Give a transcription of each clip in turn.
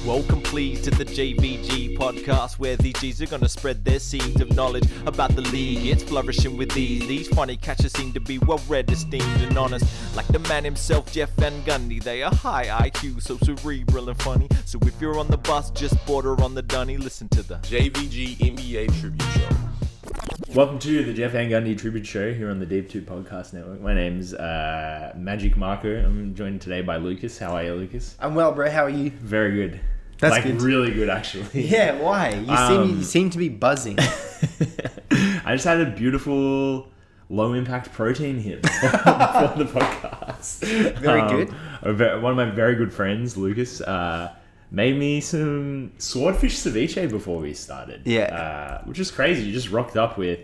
Welcome please to the JVG podcast, where these G's are gonna spread their seeds of knowledge about the league. It's flourishing with these. These funny catchers seem to be well read, esteemed and honest. Like the man himself, Jeff Van Gundy. They are high IQ, so cerebral and funny. So if you're on the bus, just border on the dunny. Listen to the JVG NBA Tribute Show. Welcome to the Jeff Van Gundy Tribute Show here on the Deep 2 Podcast Network. My name's Magic Marco. I'm joined today by Lucas. How are you, Lucas? I'm well, bro. How are you? Very good. That's good. Really good, actually. Yeah, why? You seem to be buzzing. I just had a beautiful low-impact protein hit before the podcast. Very good. One of my very good friends, Lucas, made me some swordfish ceviche before we started. Yeah. Which is crazy. You just rocked up with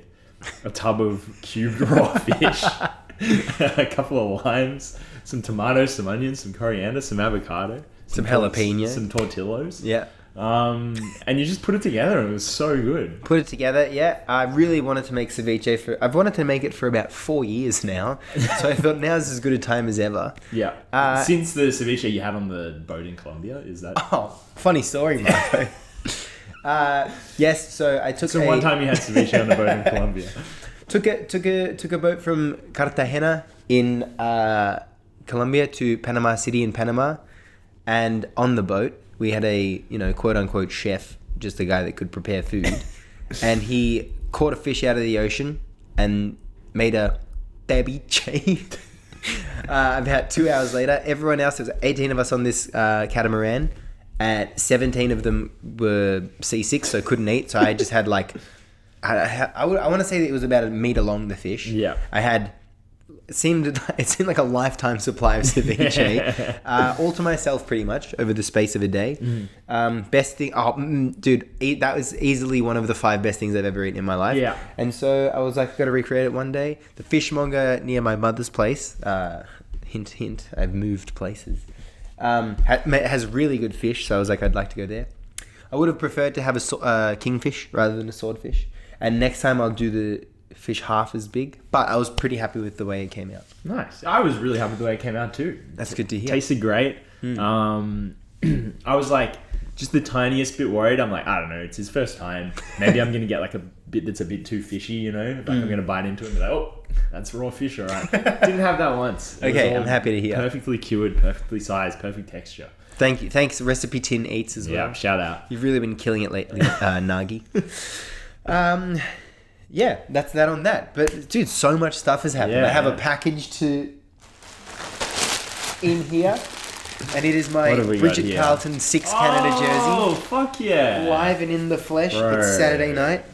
a tub of cubed raw fish, a couple of limes, some tomatoes, some onions, some coriander, some avocado, some jalapeno, some tortillas. Yeah. And you just put it together and it was so good. Put it together, yeah. I really wanted to make ceviche I've wanted to make it for about 4 years now. So I thought now's as good a time as ever. Yeah. Since the ceviche you had on the boat in Colombia, is that? Oh, funny story, Marco. Yes, so I took So one time you had ceviche on the boat in Colombia. Took a boat from Cartagena in Colombia to Panama City in Panama. And on the boat, we had a, quote unquote chef, just a guy that could prepare food. And he caught a fish out of the ocean and made a ceviche. About 2 hours later, everyone else, there was 18 of us on this catamaran. 17 of them were seasick, so couldn't eat. So I just had I want to say that it was about a meter long, the fish. Yeah. It seemed like a lifetime supply of ceviche, all to myself pretty much over the space of a day. Best thing, dude, that was easily one of the 5 best things I've ever eaten in my life. Yeah. And so I was like, got to recreate it one day. The fishmonger near my mother's place, hint, hint, I've moved places, has really good fish. So I was like, I'd like to go there. I would have preferred to have a kingfish rather than a swordfish. And next time I'll do the fish half as big, but I was pretty happy with the way it came out. Nice. I was really happy with the way it came out too. That's good to hear. Tasted great. I was like just the tiniest bit worried. I'm like, I don't know, it's his first time. Maybe I'm gonna get like a bit that's a bit too fishy, Like I'm gonna bite into it and be like, oh, that's raw fish, all right. Didn't have that once. Okay, I'm happy to hear. Perfectly cured, perfectly sized, perfect texture. Thank you. Thanks, Recipe Tin Eats as well. Yeah, shout out. You've really been killing it lately, Nagi. Yeah, that's that on that. But dude, so much stuff has happened. Yeah. I have a package in here, and it is my Richard Carlton 6 Canada jersey. Oh, fuck yeah. Live and in the flesh. Bro. It's Saturday night.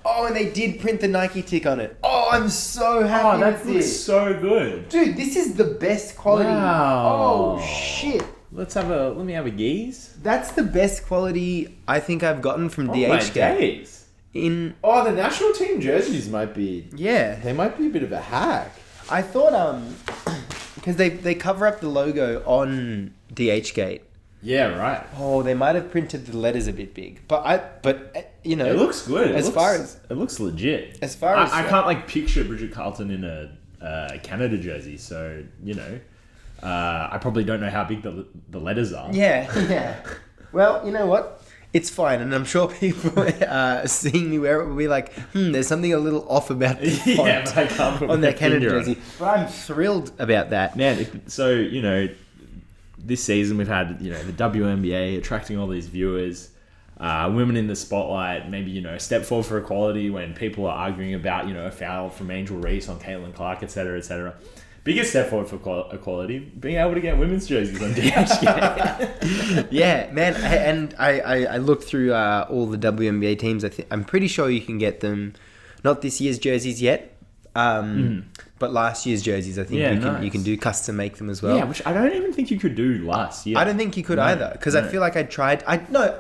Oh, and they did print the Nike tick on it. Oh, I'm so happy with looks this. so good. Dude, this is the best quality. Wow. Oh, shit. Let me have a geese. That's the best quality I think I've gotten from My DHgate. days. The national team jerseys might be... Yeah. They might be a bit of a hack. I thought, because they cover up the logo on DHgate. Yeah, right. Oh, they might have printed the letters a bit big. But It looks good. It looks legit. As far as... I can't, picture Bridget Carlton in a Canada jersey, so, I probably don't know how big the letters are. Yeah. Well, you know what? It's fine, and I'm sure people seeing me wear it will be like, there's something a little off about the font but I can't put on my that Canada finger on jersey. it. But I'm thrilled about that. Man, this season we've had, the WNBA attracting all these viewers, women in the spotlight, maybe, a step forward for equality when people are arguing about, a foul from Angel Reese on Caitlin Clark, etc., etc. Biggest step forward for equality, being able to get women's jerseys on DHgate. Yeah, man. I looked through all the WNBA teams. I'm pretty sure you can get them, not this year's jerseys yet, but last year's jerseys. I think you can do custom make them as well. Yeah, which I don't even think you could do last year. I don't think you could either, because I feel like I tried.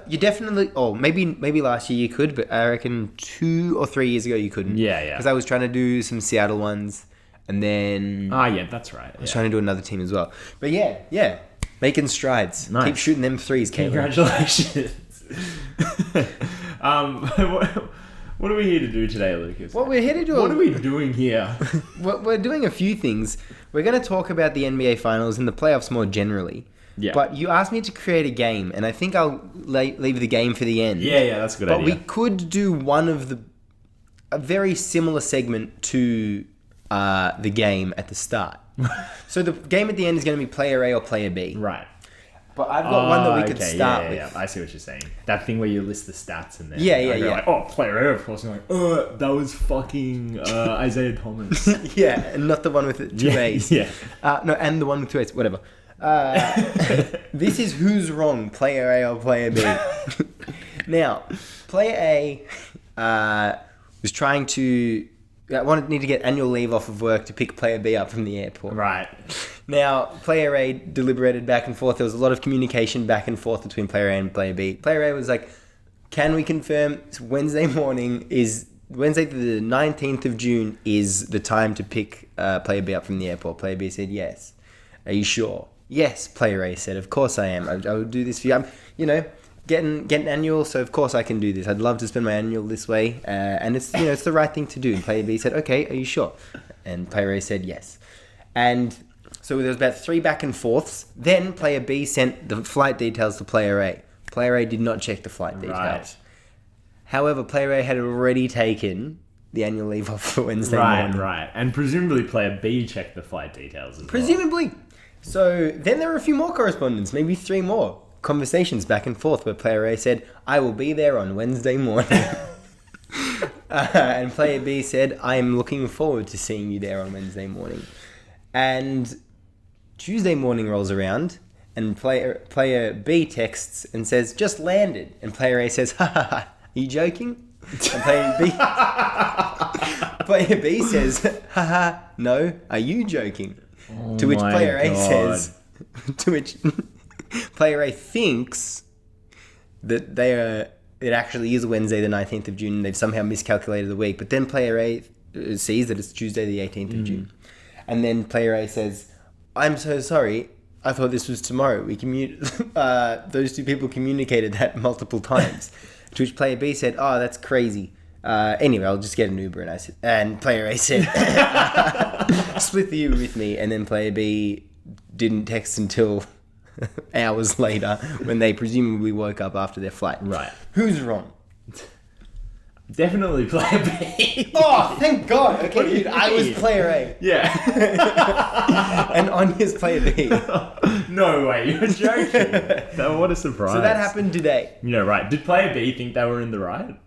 You definitely. Oh, maybe last year you could, but I reckon 2 or 3 years ago you couldn't. Yeah. Because I was trying to do some Seattle ones. And then... yeah, that's right. I was trying to do another team as well. But yeah. Making strides. Nice. Keep shooting them threes, Caitlin. Congratulations. What are we here to do today, Lucas? What we're here to do... What are we doing here? We're doing a few things. We're going to talk about the NBA Finals and the playoffs more generally. Yeah. But you asked me to create a game, and I think I'll leave the game for the end. Yeah, that's a good But idea. we could do a very similar segment to the game at the start. So the game at the end is going to be player A or player B. Right. But I've got one that we could Okay, start with. Yeah, I see what you're saying. That thing where you list the stats and then Yeah, I go yeah. like, oh, player A, of course. And you're like, that was fucking Isaiah Thomas. Yeah, and not the one with the two A's. Yeah. No, and the one with two A's, whatever. This is who's wrong, player A or player B. Now, player A was trying to... need to get annual leave off of work to pick player B up from the airport. Right. Now, player A deliberated back and forth. There was a lot of communication back and forth between player A and player B. Player A was like, can we confirm Wednesday morning is... Wednesday the 19th of June is the time to pick player B up from the airport. Player B said, yes. Are you sure? Yes, player A said, of course I am. I will do this for you. I'm, getting annual, so of course I can do this. I'd love to spend my annual this way, and it's it's the right thing to do. And player B said, okay, are you sure? And player A said yes. And so there was about 3 back and forths. Then player B sent the flight details to player A. Player A did not check the flight details. Right. However, player A had already taken the annual leave off for Wednesday morning. Right. And presumably player B checked the flight details as well. Presumably. So then there were a few more correspondence, maybe 3 more conversations back and forth where player A said, I will be there on Wednesday morning. And player B said, I am looking forward to seeing you there on Wednesday morning. And Tuesday morning rolls around and player B texts and says, just landed. And player A says, ha ha ha, are you joking? And player B says, ha ha, no, are you joking? To which my player A God. says, to which player A thinks that it actually is Wednesday the 19th of June and they've somehow miscalculated the week. But then player A sees that it's Tuesday the 18th of June. And then player A says, I'm so sorry, I thought this was tomorrow. Those two people communicated that multiple times. To which player B said, oh, that's crazy. Anyway, I'll just get an Uber. And player A said, split the Uber with me. And then player B didn't text until hours later when they presumably woke up after their flight. Right. Who's wrong? Definitely player B. Oh, thank God. Okay, What do you dude, I was mean? player A. Yeah. And Anya's player B. No way, you're joking. What a surprise. So that happened today. Right. Did player B think they were in the right?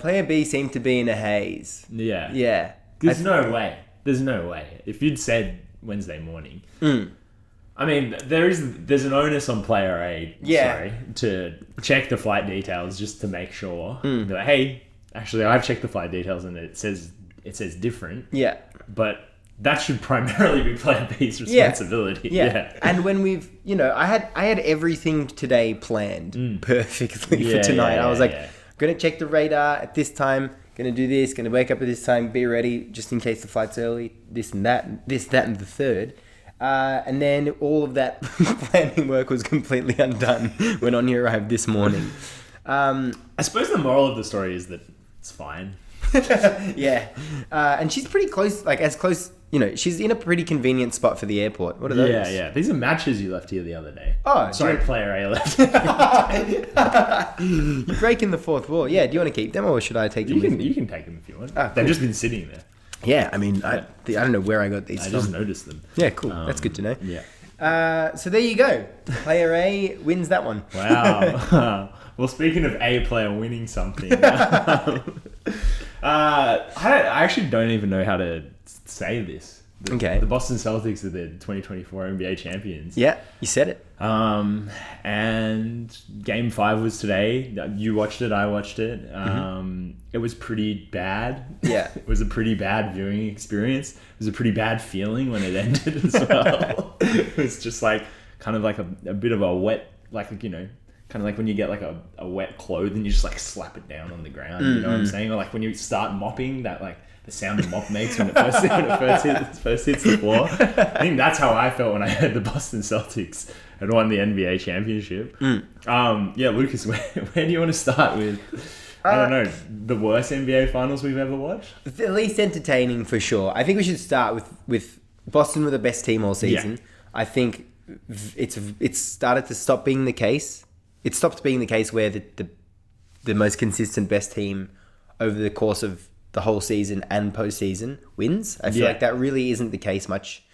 Player B seemed to be in a haze. Yeah. Yeah. There's no way. If you'd said Wednesday morning. I mean, there's an onus on player A, to check the flight details just to make sure. Be like, hey, actually, I've checked the flight details and it says different. Yeah. But that should primarily be player B's responsibility. Yeah. And when we've, I had everything today planned perfectly for tonight. I was like, going to check the radar at this time, going to do this, going to wake up at this time, be ready just in case the flight's early, this, that, and the third. And then all of that planning work was completely undone when Anya arrived this morning. I suppose the moral of the story is that it's fine. Yeah. And she's pretty close, as close, she's in a pretty convenient spot for the airport. What are those? Yeah. These are matches you left here the other day. Oh, sorry, player A left. You're breaking the fourth wall. Yeah, do you want to keep them or should I take them with me? You can take them if you want. Ah, They've cool. just been sitting there. Yeah, I mean, I don't know where I got these I from. just noticed them. Yeah, cool. That's good to know. Yeah. So there you go. Player A wins that one. Wow. Well, speaking of A player winning something, I actually don't even know how to say this. The Boston Celtics are the 2024 NBA champions. Yeah, you said it. And Game 5 was today. You watched it, I watched it. It was pretty bad. Yeah. It was a pretty bad viewing experience. It was a pretty bad feeling when it ended as well. It was just kind of like a bit of a wet, kind of like when you get a wet cloth and you just slap it down on the ground. You know what I'm saying? Or when you start mopping, that the sound the mop makes when it first hits the floor. I think that's how I felt when I heard the Boston Celtics had won the NBA championship. Lucas, where do you want to start with? I don't know, the worst NBA finals we've ever watched? The least entertaining for sure. I think we should start with Boston were the best team all season. Yeah. I think it's started to stop being the case. It stopped being the case where the most consistent best team over the course of the whole season and postseason wins. I feel like that really isn't the case much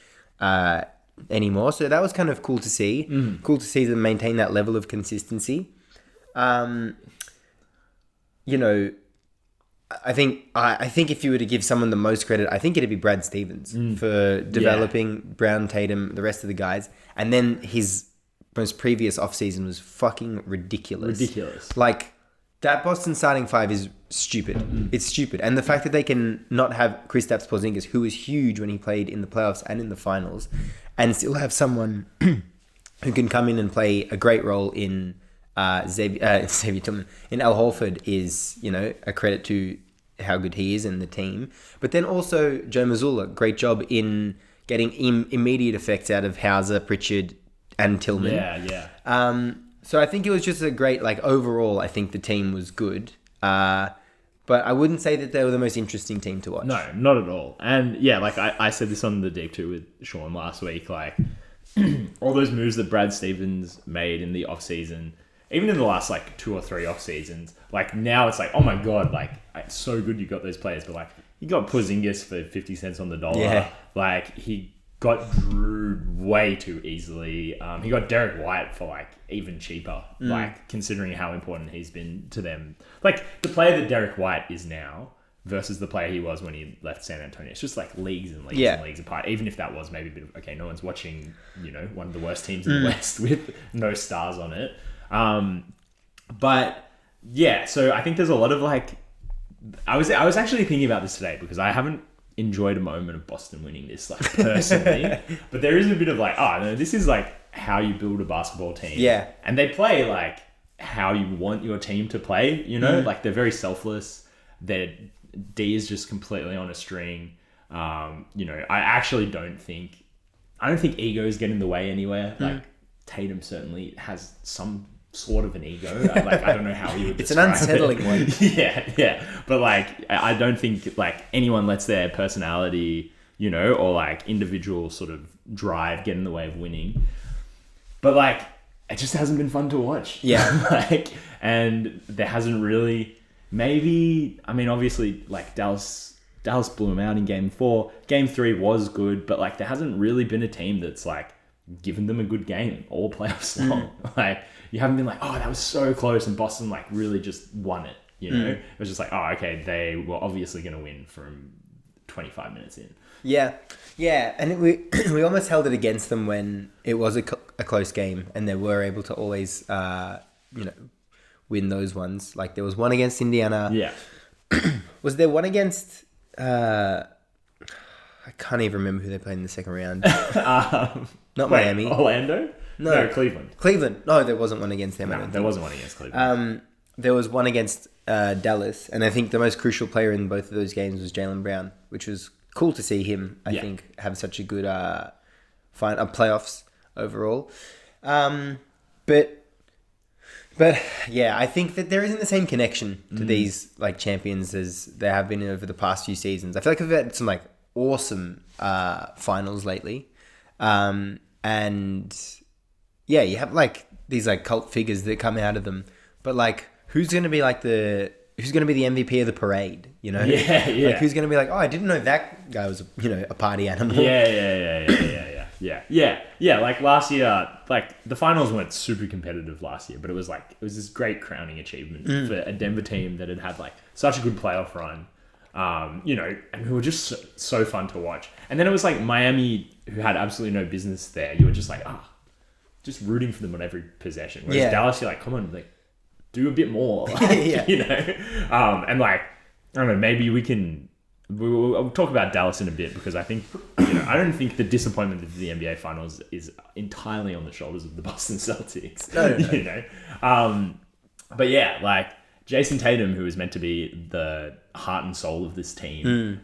anymore. So that was kind of cool to see. Cool to see them maintain that level of consistency. You know, I think if you were to give someone the most credit, I think it'd be Brad Stevens for developing Brown, Tatum, the rest of the guys. And then his most previous offseason was fucking ridiculous. Like, that Boston starting five is stupid. It's stupid. And the fact that they can not have Kristaps Porzingis, who was huge when he played in the playoffs and in the finals, and still have someone who can come in and play a great role in Xavier Tillman, in Al Horford, is, you know, a credit to how good he is and the team. But then also Joe Mazzulla, great job in getting immediate effects out of Hauser, Pritchard, and Tillman. Yeah. So I think it was just a great, like, overall, I think the team was good. But I wouldn't say that they were the most interesting team to watch. No, not at all. And yeah, like I said this on the Deep 2 with Sean last week, like all those moves that Brad Stevens made in the offseason, even in the last like 2 or 3 off seasons, like now it's like, oh my God, like it's so good you got those players. But like you got Porzingis for 50 cents on the dollar. Yeah. Like he got drewed way too easily. He got Derek White for like even cheaper, like considering how important he's been to them. Like the player that Derek White is now versus the player he was when he left San Antonio. It's just like leagues and leagues and leagues apart. Even if that was maybe a bit of, okay, no one's watching, you know, one of the worst teams in the West with no stars on it. But yeah, so I think there's a lot of like, I was actually thinking about this today because I haven't enjoyed a moment of Boston winning this, like, personally. But there is a bit of like, oh no, this is like how you build a basketball team. Yeah. And they play like how you want your team to play, you know? Like they're very selfless. Their D is just completely on a string. You know, I don't think ego is getting in the way anywhere. Like Tatum certainly has some sort of an ego. Like, I don't know how you would It's an describe unsettling one. Yeah. But like, I don't think like anyone lets their personality, you know, or like individual sort of drive get in the way of winning. But like, it just hasn't been fun to watch. Yeah. Like, and there hasn't really, maybe, I mean, obviously like Dallas blew them out in game 4. Game 3 was good, but like there hasn't really been a team that's like given them a good game all playoffs long. Like, you haven't been like, oh, that was so close, and Boston like really just won it, you know? It was just like, oh, okay, they were obviously going to win from 25 minutes in. Yeah, and we almost held it against them when it was a close game, and they were able to always, you know, win those ones. Like there was one against Indiana. Yeah. Was there one against? I can't even remember who they played in the second round. Not Miami. Orlando? No, Cleveland. Cleveland. No, there wasn't one against them. No, there wasn't one against Cleveland. There was one against Dallas, and I think the most crucial player in both of those games was Jaylen Brown, which was cool to see him, I think, have such a good playoffs overall. But yeah, I think that there isn't the same connection to these like champions as there have been over the past few seasons. I feel like we've had some like awesome finals lately. And yeah, you have like these like cult figures that come out of them, but like who's going to be the MVP of the parade, you know? Yeah. Like who's going to be like, oh, I didn't know that guy was, you know, a party animal. Yeah. Like last year, like the finals weren't super competitive last year, but it was this great crowning achievement for a Denver team that had like such a good playoff run. You know, and who were just so fun to watch. And then it was like Miami, who had absolutely no business there. You were just like, just rooting for them on every possession. Whereas Dallas, you're like, come on, like, do a bit more. Like, you know? And like, I don't know, maybe we'll talk about Dallas in a bit, because I think, you know, I don't think the disappointment of the NBA Finals is entirely on the shoulders of the Boston Celtics. No. You know? But yeah, like, Jason Tatum, who is meant to be the heart and soul of this team,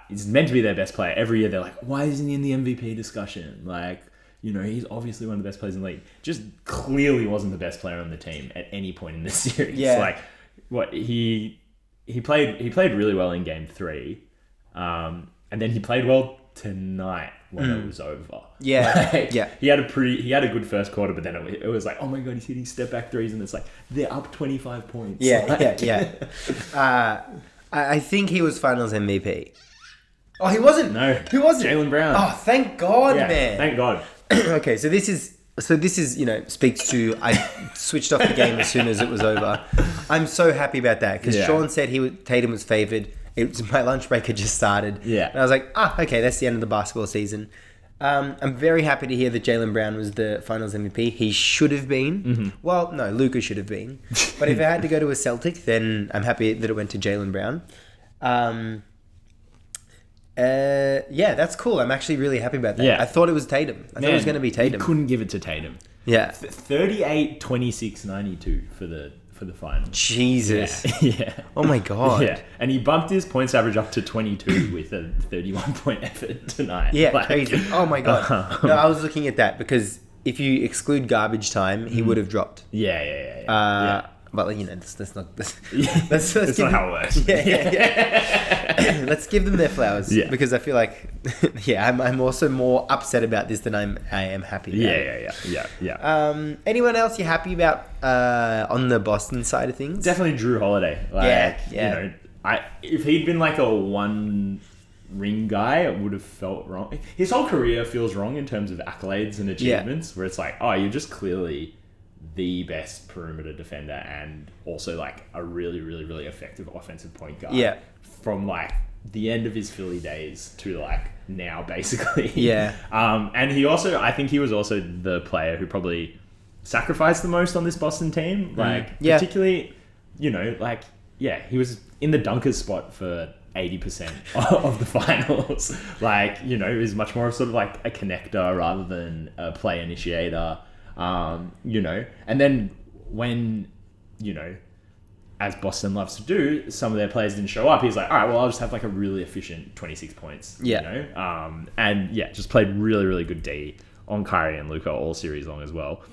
is meant to be their best player. Every year they're like, why isn't he in the MVP discussion? Like, you know, he's obviously one of the best players in the league. Just clearly wasn't the best player on the team at any point in this series. Yeah. Like, what he played really well in game 3. And then he played well tonight when it was over. Yeah, Like, yeah. He had a good first quarter, but then it was like, oh my god, he's hitting step back threes, and it's like they're up 25 points. Yeah, Like- yeah. I think he was Finals MVP. Oh, he wasn't. No, he wasn't. Jaylen Brown. Oh, thank God, yeah, man. thank God. Okay, so this is speaks to I switched off the game as soon as it was over. I'm so happy about that because Yeah. Sean said Tatum was favored. My lunch break had just started. Yeah. And I was like, okay, that's the end of the basketball season. I'm very happy to hear that Jaylen Brown was the Finals MVP. He should have been. Mm-hmm. Well, no, Luka should have been. But if it had to go to a Celtic, then I'm happy that it went to Jaylen Brown. Yeah, that's cool. I'm actually really happy about that. Yeah. I thought it was Tatum. I thought it was going to be Tatum. You couldn't give it to Tatum. Yeah. 38, 26, 92 for the finals. Jesus. Yeah. Yeah. Oh my God. Yeah, and he bumped his points average up to 22 with a 31-point effort tonight. Yeah, Like- crazy. Oh my God. No, I was looking at that because if you exclude garbage time, he would have dropped. Yeah. But that's not that's That's not how it works. Yeah. Let's give them their flowers. Yeah. Because I feel like I'm also more upset about this than I am happy about. Yeah. Anyone else you happy about on the Boston side of things? Definitely Drew Holiday. Like, Yeah. You know, if he'd been like a one ring guy, it would have felt wrong. His whole career feels wrong in terms of accolades and achievements, where it's like, oh, you're just clearly the best perimeter defender and also like a really, really, really effective offensive point guard. Yeah. From like the end of his Philly days to like now, basically. Yeah. And I think he was also the player who probably sacrificed the most on this Boston team. Like, Yeah. particularly, he was in the dunkers spot for 80% of the finals. Like, he was much more of sort of like a connector rather than a play initiator. And then when, as Boston loves to do, some of their players didn't show up. He's like, all right, well, I'll just have like a really efficient 26 points. Yeah. Just played really, really good D on Kyrie and Luka all series long as well.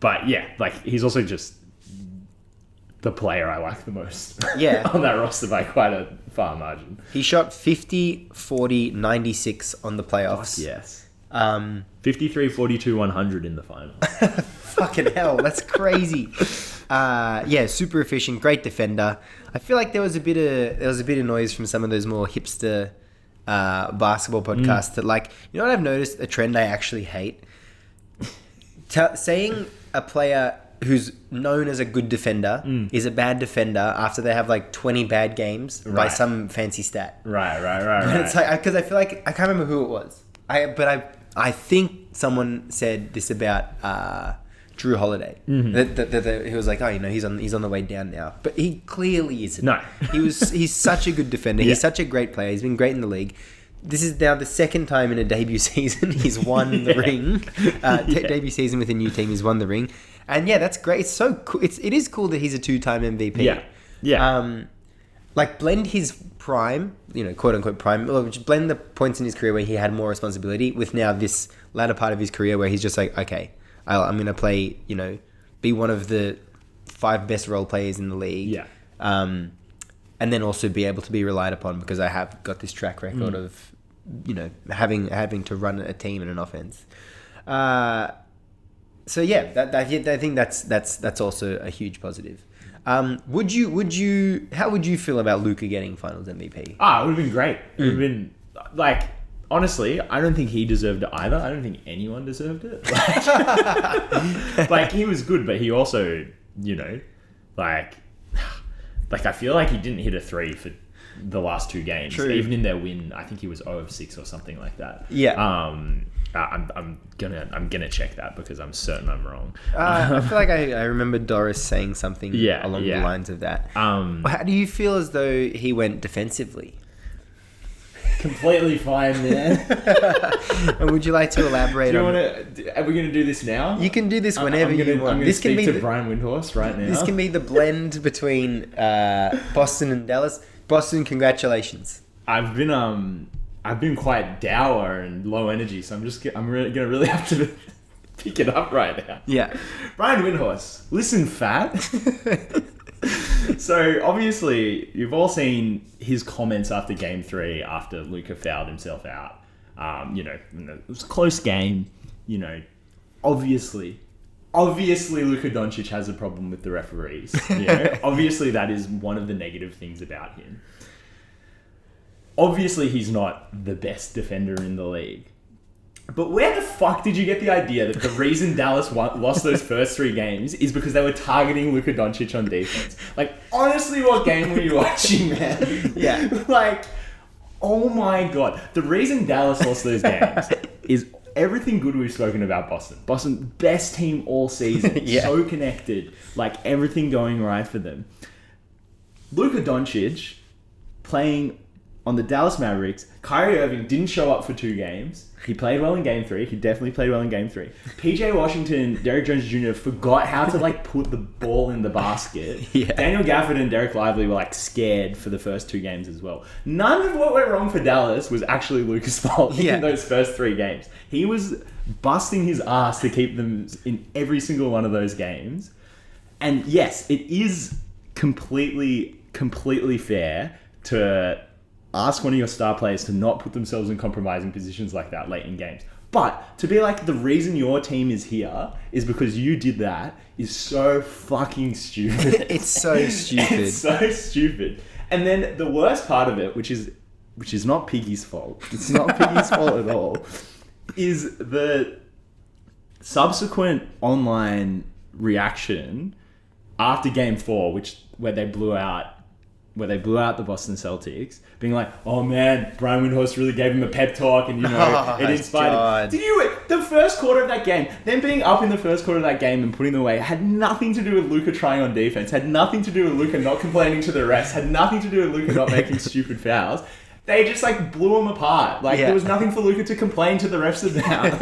But yeah, like he's also just the player I like the most. Yeah. On that roster by quite a far margin. He shot 50, 40, 96 on the playoffs. Yes. 53, 42, 100 in the final. Fucking hell, that's crazy. Super efficient, great defender. I feel like there was a bit of noise from some of those more hipster basketball podcasts that, like, you know what I've noticed, a trend I actually hate? Saying a player who's known as a good defender is a bad defender after they have like 20 bad games by Right. some fancy stat. Right. But it's like, because I feel like I can't remember who it was. I think someone said this about Drew Holiday. That he was like, he's on the way down now, but he clearly isn't. No. he's such a good defender. Yeah. He's such a great player. He's been great in the league. This is now the second time in a debut season he's won the ring. Debut season with a new team, he's won the ring, and yeah, that's great. It's so cool. It is cool that he's a 2-time MVP. Yeah. Like blend his prime, quote unquote prime, or just blend the points in his career where he had more responsibility with now this latter part of his career where he's just like, okay, I'm going to play, be one of the 5 best role players in the league. Yeah. And then also be able to be relied upon because I have got this track record of, having to run a team and an offense. So yeah, I think that's also a huge positive. How would you feel about Luka getting Finals MVP? It would have been great. It would have been like, honestly, I don't think he deserved it either. I don't think anyone deserved it. Like he was good, but he also, like I feel like he didn't hit a 3 for the last 2 games. True. Even in their win, I think he was 0 of 6 or something like that. Yeah. I'm gonna check that because I'm certain I'm wrong. I feel like I remember Doris saying something along the yeah. lines of that. How do you feel as though he went defensively? Completely fine, man. And would you like to elaborate Do you on? want to? Are we gonna do this now? You can do this whenever you want. I'm gonna This can speak be to Brian Windhorst right now. This can be the blend between Boston and Dallas. Boston, congratulations. I've been quite dour and low energy, so I'm really have to pick it up right now. Yeah. Brian Windhorst, listen, fat. So obviously you've all seen his comments after Game 3 after Luka fouled himself out. It was a close game. Obviously Luka Doncic has a problem with the referees. Obviously that is one of the negative things about him. Obviously he's not the best defender in the league. But where the fuck did you get the idea that the reason Dallas lost those first 3 games is because they were targeting Luka Doncic on defense? Like, honestly, what game were you watching, man? Yeah. Like, oh my God. The reason Dallas lost those games is everything good we've spoken about Boston. Boston, best team all season. Yeah. So connected. Like, everything going right for them. Luka Doncic playing on the Dallas Mavericks. Kyrie Irving didn't show up for 2 games. He played well in game 3. He definitely played well in game 3. PJ Washington, Derrick Jones Jr. forgot how to put the ball in the basket. Yeah. Daniel Gafford and Derek Lively were scared for the first 2 games as well. None of what went wrong for Dallas was actually Luka's fault in those first 3 games. He was busting his ass to keep them in every single one of those games. And yes, it is completely fair to ask one of your star players to not put themselves in compromising positions like that late in games. But to be the reason your team is here is because you did that is so fucking stupid. It's so stupid. It's so stupid. And then the worst part of it, which is not Piggy's fault. It's not Piggy's fault at all. Is the subsequent online reaction after game 4, where they blew out the Boston Celtics, being like, oh man, Brian Windhorst really gave him a pep talk and, it inspired him. The first quarter of that game, them being up in the first quarter of that game and putting them away, had nothing to do with Luka trying on defense, had nothing to do with Luka not complaining to the refs, had nothing to do with Luka not making stupid fouls. They just blew them apart. There was nothing for Luka to complain to the refs about.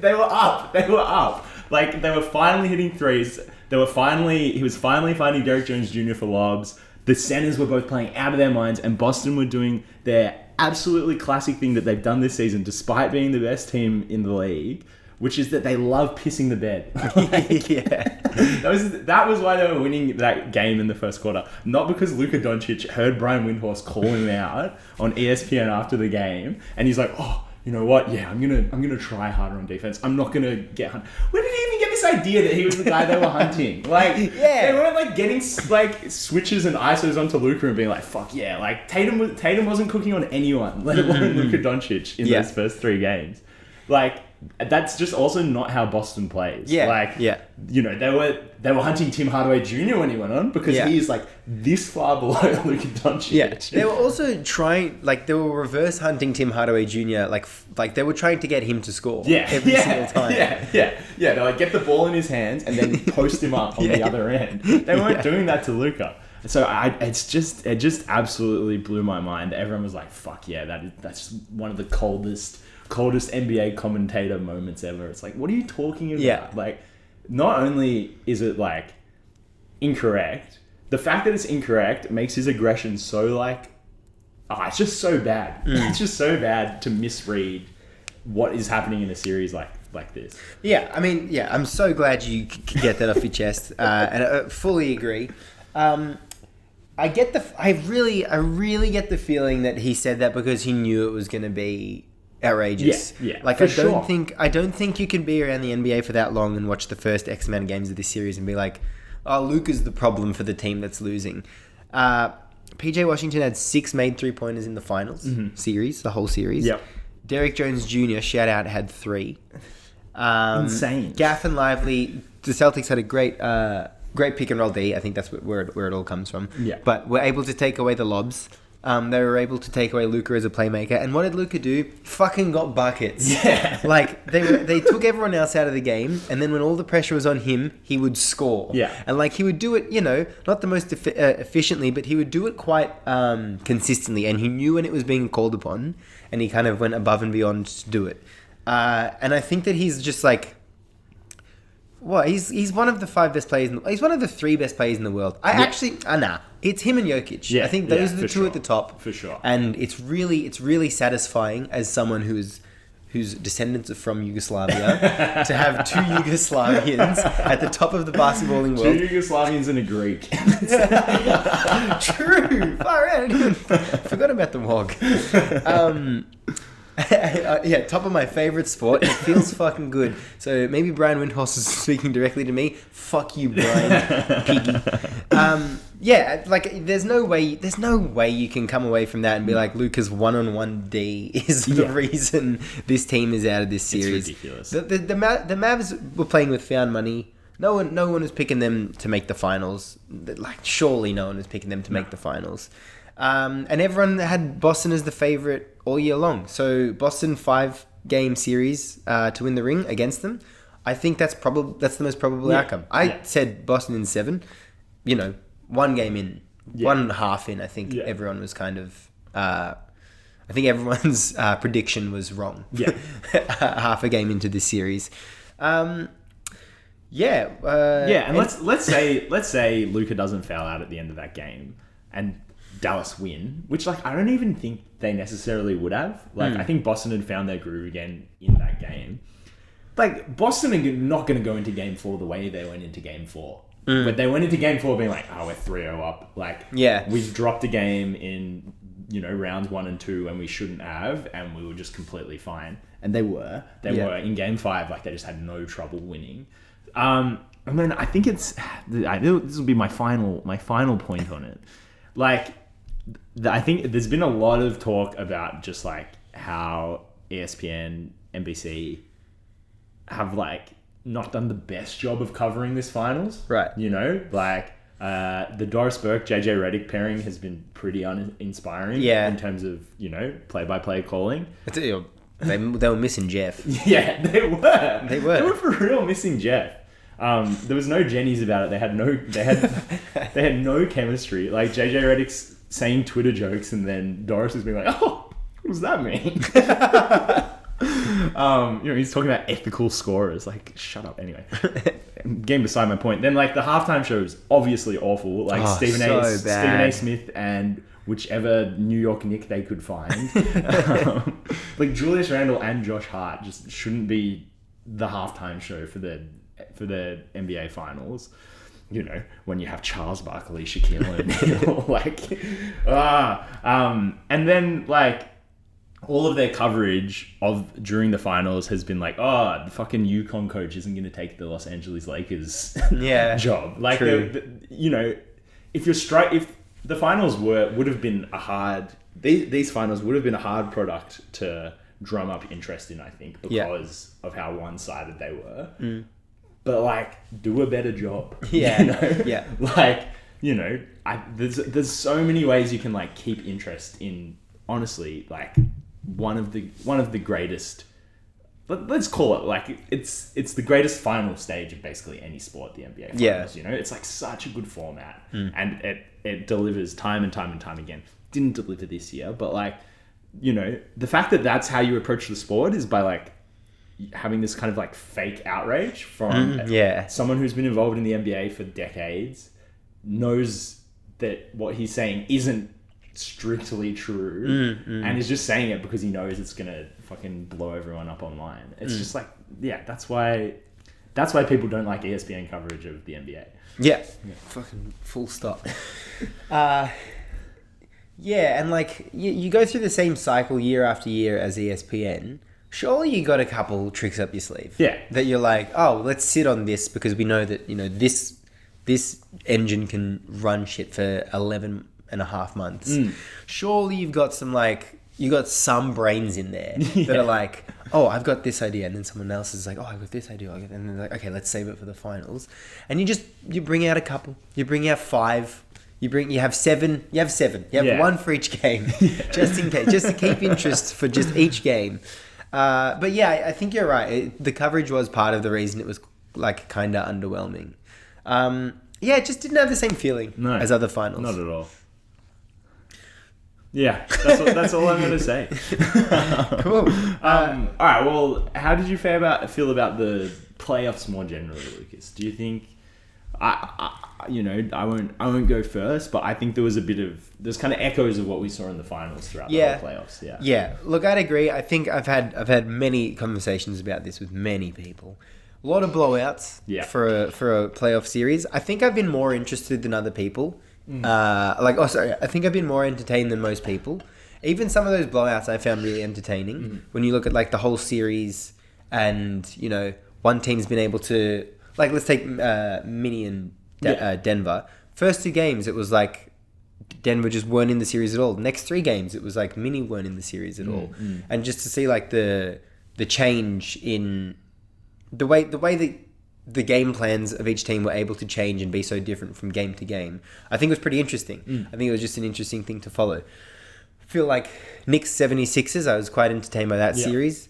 They were up. They were finally hitting threes. He was finally finding Derrick Jones Jr. for lobs. The centers were both playing out of their minds, and Boston were doing their absolutely classic thing that they've done this season, despite being the best team in the league, which is that they love pissing the bed. That was why they were winning that game in the first quarter. Not because Luka Doncic heard Brian Windhorst call him out on ESPN after the game, and he's like, oh, you know what? Yeah, I'm gonna try harder on defense. I'm not gonna get hunted. Where did he even get this idea that he was the guy they were hunting? They weren't getting switches and ISOs onto Luka and being like, fuck yeah. Tatum wasn't cooking on anyone, let alone Luka Doncic in those first 3 games. That's just also not how Boston plays. They were hunting Tim Hardaway Jr. when he went on because he is this far below Luka Doncic. Yeah, they were also trying, they were reverse hunting Tim Hardaway Jr. They were trying to get him to score every single time. They get the ball in his hands and then post him up on the other end. They weren't doing that to Luka. So it just absolutely blew my mind. Everyone was like, fuck yeah, that's one of the coldest NBA commentator moments ever. It's what are you talking about? Yeah. Not only is it incorrect, the fact that it's incorrect makes his aggression so it's just so bad. It's just so bad to misread what is happening in a series like this. Yeah, I mean, I'm so glad you could get that off your chest, and I fully agree. I really get the feeling that he said that because he knew it was going to be outrageous. I don't think you can be around the NBA for that long and watch the first X amount of games of this series and be like, oh, Luka's the problem for the team that's losing. PJ Washington had 6 made 3-pointers in the finals series, the whole series. Yep. Derrick Jones Jr., shout out, had 3. Insane. Gaff and Lively, the Celtics had a great pick and roll D. I think that's where it all comes from. Yeah. But we're able to take away the lobs. They were able to take away Luka as a playmaker. And what did Luka do? Fucking got buckets. Yeah. They took everyone else out of the game, and then when all the pressure was on him, he would score. Yeah. And he would do it, not the most efficiently, but he would do it quite consistently. And he knew when it was being called upon, and he kind of went above and beyond to do it. And I think that he's just he's one of the 5 best players. He's one of the 3 best players in the world. It's him and Jokic. Yeah, I think those are the 2 sure. at the top For sure. And it's really satisfying as someone whose descendants are from Yugoslavia to have 2 Yugoslavians at the top of the basketballing world. 2 Yugoslavians and a Greek. True. Far out. Forgot about the WOG. Yeah, top of my favorite sport. It feels fucking good. So maybe Brian Windhorst is speaking directly to me. Fuck you, Brian. Piggy. Yeah, like there's no way you can come away from that and be like, Luka's 1-on-1 D is the reason this team is out of this series. It's ridiculous. The Mavs were playing with found money. No one was picking them to make the finals. Like, surely no one was picking them to make the finals. And everyone had Boston as the favorite all year long. So Boston 5-game series to win the ring against them. I think that's the most probable outcome. I said Boston in 7. You know, 1 game in, 1.5 in. I think everyone was kind of. I think everyone's prediction was wrong. Yeah, half a game into this series. And let's say Luka doesn't foul out at the end of that game, and Dallas win, which like I don't even think they necessarily would have. Like I think Boston had found their groove again in that game. Like Boston are not going to go into Game 4 the way they went into Game 4. But they went into Game 4 being like, oh, we're 3-0 up. Like we've dropped a game in rounds 1 and 2 and we shouldn't have, and we were just completely fine. And they were in Game 5. Like they just had no trouble winning. And then I think this will be my final point on it. Like, I think there's been a lot of talk about just like how ESPN, NBC have like not done the best job of covering this finals. Right. Like the Doris Burke, JJ Redick pairing has been pretty uninspiring in terms of, play-by-play calling. They were missing Jeff. Yeah, they were. They were for real missing Jeff. There was no Jennies about it. They had no chemistry. Like JJ Redick's saying Twitter jokes, and then Doris was being like, "Oh, what does that mean?" He's talking about ethical scorers. Like, shut up. Anyway, getting beside my point. Then, like, the halftime show is obviously awful. Like Stephen A. Smith and whichever New York Knick they could find. Like Julius Randle and Josh Hart just shouldn't be the halftime show for the NBA finals. When you have Charles Barkley, Shaquille O'Neal, and then like all of their coverage during the finals has been like, oh, the fucking UConn coach isn't going to take the Los Angeles Lakers job. Like, if the finals would have been these finals would have been a hard product to drum up interest in, I think, because of how one-sided they were. But like, do a better job. There's so many ways you can like keep interest in, honestly, like one of the greatest. Let's call it like it's the greatest final stage of basically any sport, the NBA finals. It's like such a good format, and it delivers time and time and time again. Didn't deliver this year, but like, the fact that that's how you approach the sport is by like having this kind of like fake outrage from someone who's been involved in the NBA for decades, knows that what he's saying isn't strictly true, and is just saying it because he knows it's gonna fucking blow everyone up online. It's just like, that's why people don't like ESPN coverage of the NBA. Fucking full stop. And like you go through the same cycle year after year as ESPN. Surely you got a couple tricks up your sleeve. That you're like, oh, let's sit on this because we know that, this engine can run shit for 11.5 months. Surely you've got some some brains in there that are like, oh, I've got this idea, and then someone else is like, oh, I've got this idea, and then they're like, okay, let's save it for the finals. And you bring out a couple, you bring out 5. You have 7. You have 1 for each game, just in case, just to keep interest for just each game. But yeah, I think you're right. The coverage was part of the reason it was like kind of underwhelming. It just didn't have the same feeling as other finals. Not at all. Yeah, that's all I'm going to say. Cool. All right. Well, how did you feel about the playoffs more generally, Lucas? Do you think I won't go first, but I think there's kind of echoes of what we saw in the finals throughout the whole playoffs. Yeah. Look, I'd agree. I think I've had many conversations about this with many people. A lot of blowouts for a playoff series. I think I've been more interested than other people. I think I've been more entertained than most people. Even some of those blowouts I found really entertaining. When you look at like the whole series, and one team's been able to, like, let's take Mini and Denver. First 2 games, it was like Denver just weren't in the series at all. Next 3 games, it was like Mini weren't in the series at all. And just to see like the change in the way that the game plans of each team were able to change and be so different from game to game, I think was pretty interesting. I think it was just an interesting thing to follow. I feel like Knicks 76ers, I was quite entertained by that series.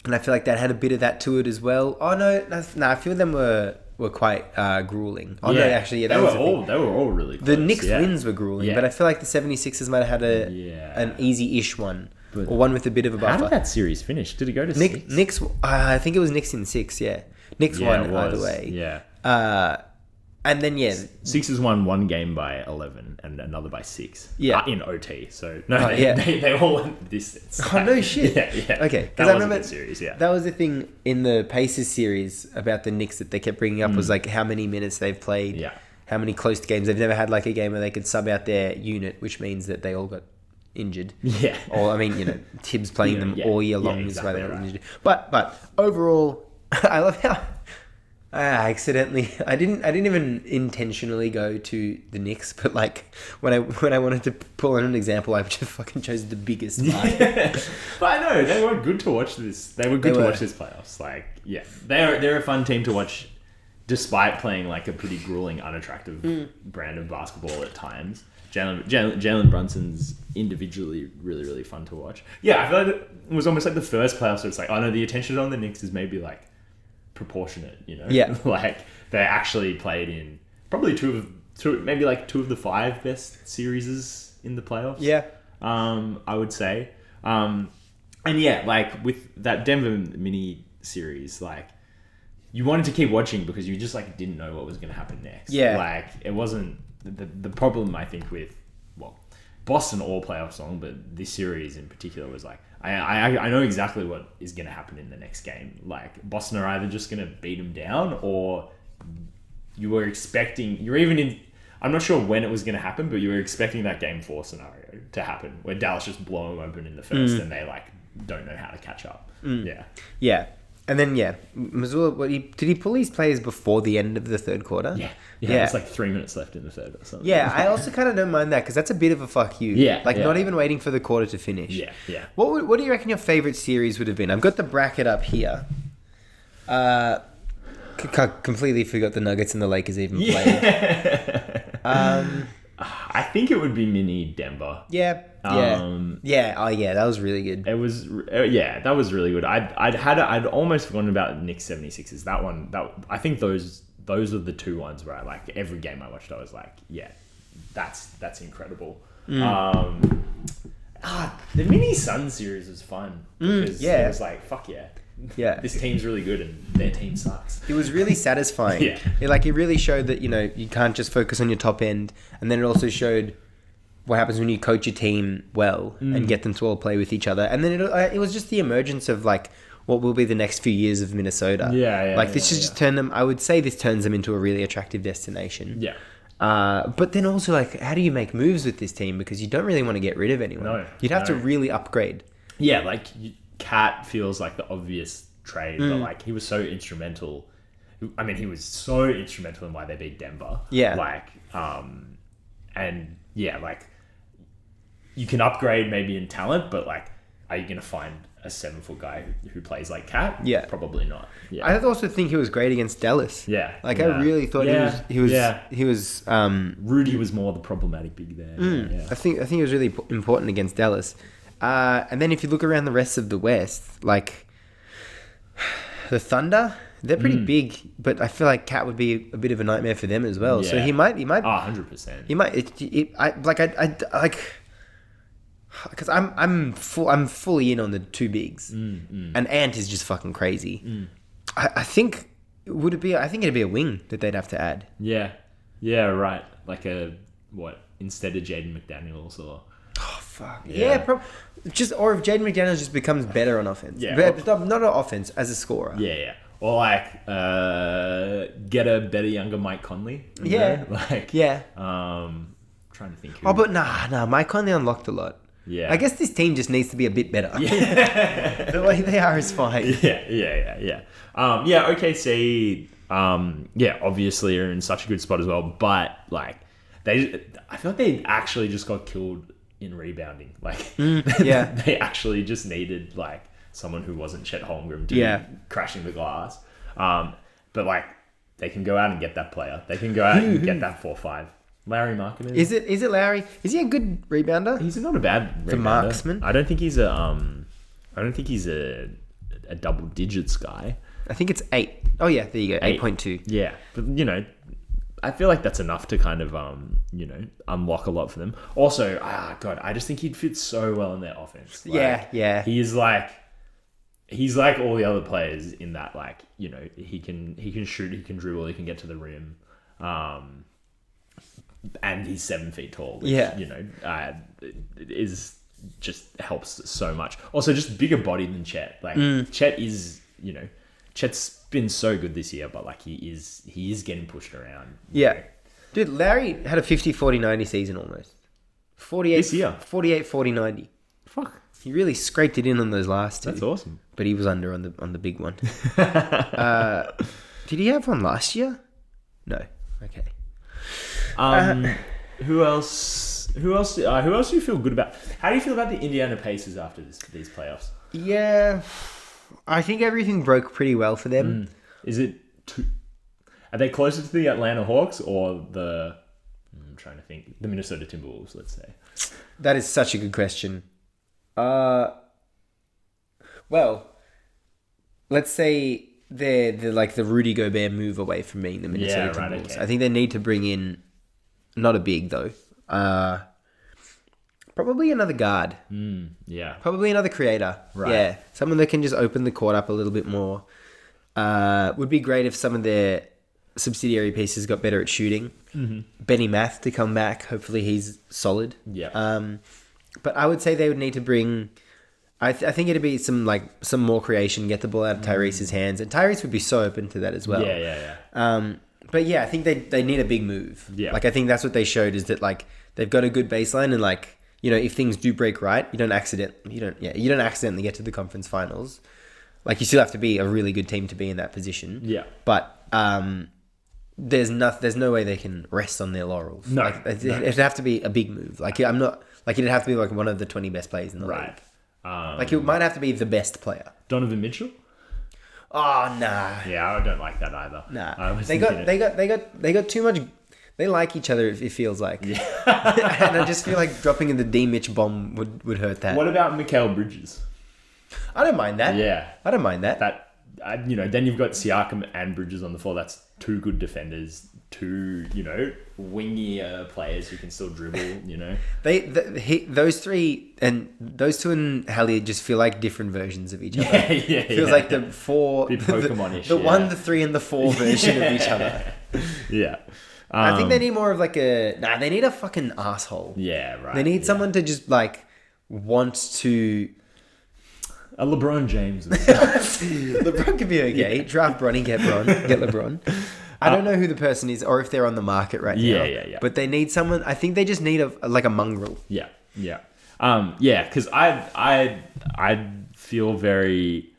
And I feel like that had a bit of that to it as well. Oh, no, I feel them were quite grueling. Oh, no, actually, they were all really close. The Knicks wins were grueling, but I feel like the 76ers might have had an easy-ish one. But or one with a bit of a buffer. How did that series finish? Did it go to 6? Knicks, I think it was Knicks in 6, yeah. Knicks won either way. Yeah. And then, Sixers won 1 game by 11 and another by 6. Yeah. In OT. So, they all went the distance. Oh, no shit. Yeah. Okay. That was a good series, that was the thing in the Pacers series about the Knicks that they kept bringing up was like how many minutes they've played, how many close games. They've never had like a game where they could sub out their unit, which means that they all got injured. Yeah. Or, I mean, Tibbs playing them all year long is why exactly they got injured. But overall, I love how I didn't even intentionally go to the Knicks, but like when I wanted to pull on an example, I just fucking chose the biggest one. But I know they were good to watch this. They were good to watch this playoffs. Like, they're a fun team to watch, despite playing like a pretty grueling, unattractive brand of basketball at times. Jalen Brunson's individually really, really fun to watch. Yeah, I feel like it was almost like the first playoffs where it's like, the attention on the Knicks is maybe like proportionate, Yeah. Like they actually played in probably two of the 5 best series in the playoffs. Yeah. I would say. And like with that Denver mini series, like you wanted to keep watching because you just like didn't know what was going to happen next. Yeah. Like it wasn't the problem, I think, with Boston all playoffs long, but this series in particular was like I know exactly what is going to happen in the next game. Like Boston are either just going to beat them down, or I'm not sure when it was going to happen, but you were expecting that game 4 scenario to happen where Dallas just blow them open in the first and they like don't know how to catch up. Yeah. And then, Missoula, did he pull his players before the end of the third quarter? Yeah. It's like 3 minutes left in the third or something. Yeah, I also kind of don't mind that because that's a bit of a fuck you. Yeah. Not even waiting for the quarter to finish. Yeah. What do you reckon your favourite series would have been? I've got the bracket up here. Completely forgot the Nuggets and the Lakers even played. I think it would be mini Denver. Yeah. That was really good. It was, that was really good. I'd almost forgotten about Knicks 76ers. I think those are the 2 ones where I like every game I watched. I was like, that's incredible. The mini Sun series was fun because it was like, fuck yeah. Yeah, this team's really good and their team sucks. It was really satisfying. It really showed that you can't just focus on your top end, and then it also showed what happens when you coach your team well and get them to all play with each other. And then it was just the emergence of like what will be the next few years of Minnesota. This just turned them. I would say this turns them into a really attractive destination. Yeah. But then also like, how do you make moves with this team, because you don't really want to get rid of anyone. No, you'd have to really upgrade. Yeah, like Cat feels like the obvious trade, but like he was so instrumental. I mean, he was so instrumental in why they beat Denver. Yeah. Like, like you can upgrade maybe in talent, but like, are you going to find a 7-foot guy who plays like Cat? Yeah. Probably not. Yeah. I also think he was great against Dallas. Yeah. Like I really thought he was Rudy was more the problematic big there. Yeah. I think he was really important against Dallas. And then if you look around the rest of the West, like the Thunder, they're pretty big, but I feel like Cat would be a bit of a nightmare for them as well. Yeah. So he might. 100%. He might. Because I'm fully in on the 2 bigs, and Ant is just fucking crazy. I think it'd be a wing that they'd have to add. Yeah, right. Like instead of Jaden McDaniels or. Oh fuck yeah! Or if Jaden McDaniels just becomes better on offense. Yeah, not on offense, as a scorer. Yeah. Or like get a better younger Mike Conley. trying to think. Who. Oh, but nah, Mike Conley unlocked a lot. Yeah. I guess this team just needs to be a bit better. Yeah. The way they are is fine. Yeah. OKC, obviously are in such a good spot as well, but like I feel like they actually just got killed in rebounding. Like, they actually just needed like someone who wasn't Chet Holmgren to be crashing the glass. But like they can go out and get that player. They can go out and get that 4-5. Larry Markkinen. Is it Larry? Is he a good rebounder? He's not a bad rebounder. The marksman. I don't think he's a double digits guy. I think it's 8. Oh yeah, there you go. 8.2. Yeah, but I feel like that's enough to kind of unlock a lot for them. Also, I just think he'd fit so well in their offense. Like, yeah. He's like all the other players in that, like, he can shoot, he can dribble, he can get to the rim. And he's 7 feet tall, which, is just helps so much. Also, just bigger body than Chet. Like, Chet is, Chet's been so good this year, but like he is getting pushed around. Yeah. Dude, Larry had a 50-40-90 season almost. 48 this year. 48-40-90. Fuck. He really scraped it in on those last two. That's awesome. But he was under on the big one. Did he have one last year? No. Okay. Who else do you feel good about? How do you feel about the Indiana Pacers after these playoffs? Yeah, I think everything broke pretty well for them. Is it are they closer to the Atlanta Hawks or the I'm trying to think, the Minnesota Timberwolves, let's say? That is such a good question. Well, let's say they're like the Rudy Gobert move away from being the Minnesota Timberwolves. Okay. I think they need to bring in not a big though. Probably another guard. Yeah. Probably another creator. Right. Yeah. Someone that can just open the court up a little bit more. Would be great if some of their subsidiary pieces got better at shooting. Benny Math to come back. Hopefully he's solid. Yeah. But I would say they would need to bring... I think it'd be some more creation, get the ball out of Tyrese's hands. And Tyrese would be so open to that as well. Yeah. But yeah, I think they need a big move. Yeah. Like, I think that's what they showed, is that like they've got a good baseline, and like, if things do break right, you don't accidentally get to the conference finals. Like, you still have to be a really good team to be in that position. Yeah. But there's no way they can rest on their laurels. No. Like, it'd have to be a big move. Like, it'd have to be like one of the 20 best players in the league. Like, it might have to be the best player. Donovan Mitchell? Oh, nah. Yeah, I don't like that either. Nah. They got too much. They like each other, it feels like. Yeah. And I just feel like dropping in the D Mitch bomb would hurt that. What about Mikal Bridges? I don't mind that. Yeah. I don't mind that. Then you've got Siakam and Bridges on the floor. That's two good defenders, two, wingier players who can still dribble, Those three and those two and Hallie just feel like different versions of each other. Yeah. Feels like the four, Bit Pokemon-ish, the 1, the 3, and the 4 version of each other. Yeah. I think they need more of like they need a fucking asshole. Yeah, right. They need someone to just like want to... A LeBron James. LeBron could be okay. Draft Bronny, get LeBron. I don't know who the person is or if they're on the market right now. Yeah. But they need someone. I think they just need a mongrel. Yeah. Because I feel very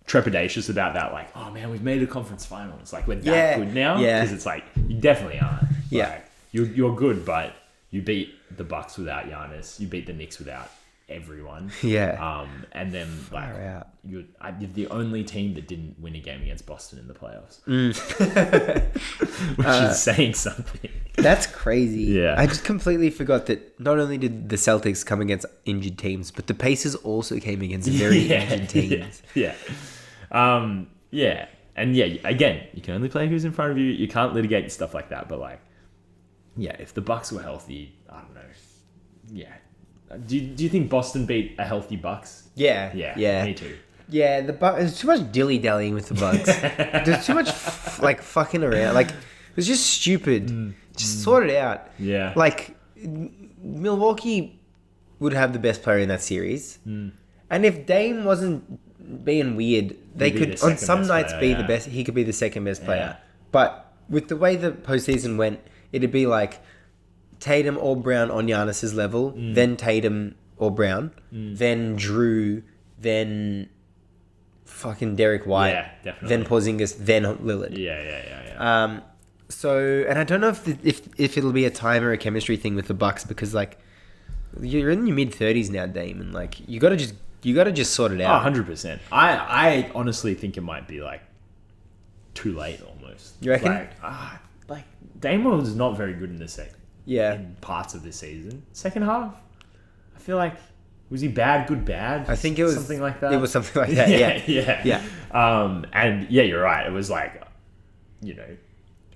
trepidatious about that. Like, oh man, we've made a conference finals. Like, we're that good now. Yeah. Because it's like you definitely aren't. Yeah. Like, you're good, but you beat the Bucks without Giannis. You beat the Knicks without everyone. Yeah. And then like you're the only team that didn't win a game against Boston in the playoffs, which is saying something. That's crazy. Yeah. I just completely forgot that not only did the Celtics come against injured teams, but the Pacers also came against very injured teams. Yeah. And again, you can only play who's in front of you. You can't litigate stuff like that. But like, if the Bucks were healthy, I don't know. Yeah. Do you think Boston beat a healthy Bucks? Yeah. Me too. Yeah, there's too much dilly-dallying with the Bucks. There's too much fucking around. Like, it was just stupid. Just sort it out. Yeah. Like, Milwaukee would have the best player in that series. And if Dame wasn't being weird, they could on some nights be the best. He could be the second best player. But with the way the postseason went, it'd be like Tatum or Brown on Giannis's level, then Tatum or Brown, then Drew, then fucking Derek White, Yeah, definitely. then Porzingis, then Lillard. Yeah. So, and I don't know if it'll be a time or a chemistry thing with the Bucks because like you're in your mid-30s now, Dame, and like you gotta just sort it out. 100%. I honestly think it might be like too late almost. You reckon? Like Dame was not very good in Yeah. in parts of this season. Second half, I feel like was he bad, good, bad? I think it was something like that. It was something like that. Yeah. Yeah. And yeah, you're right. It was like, you know,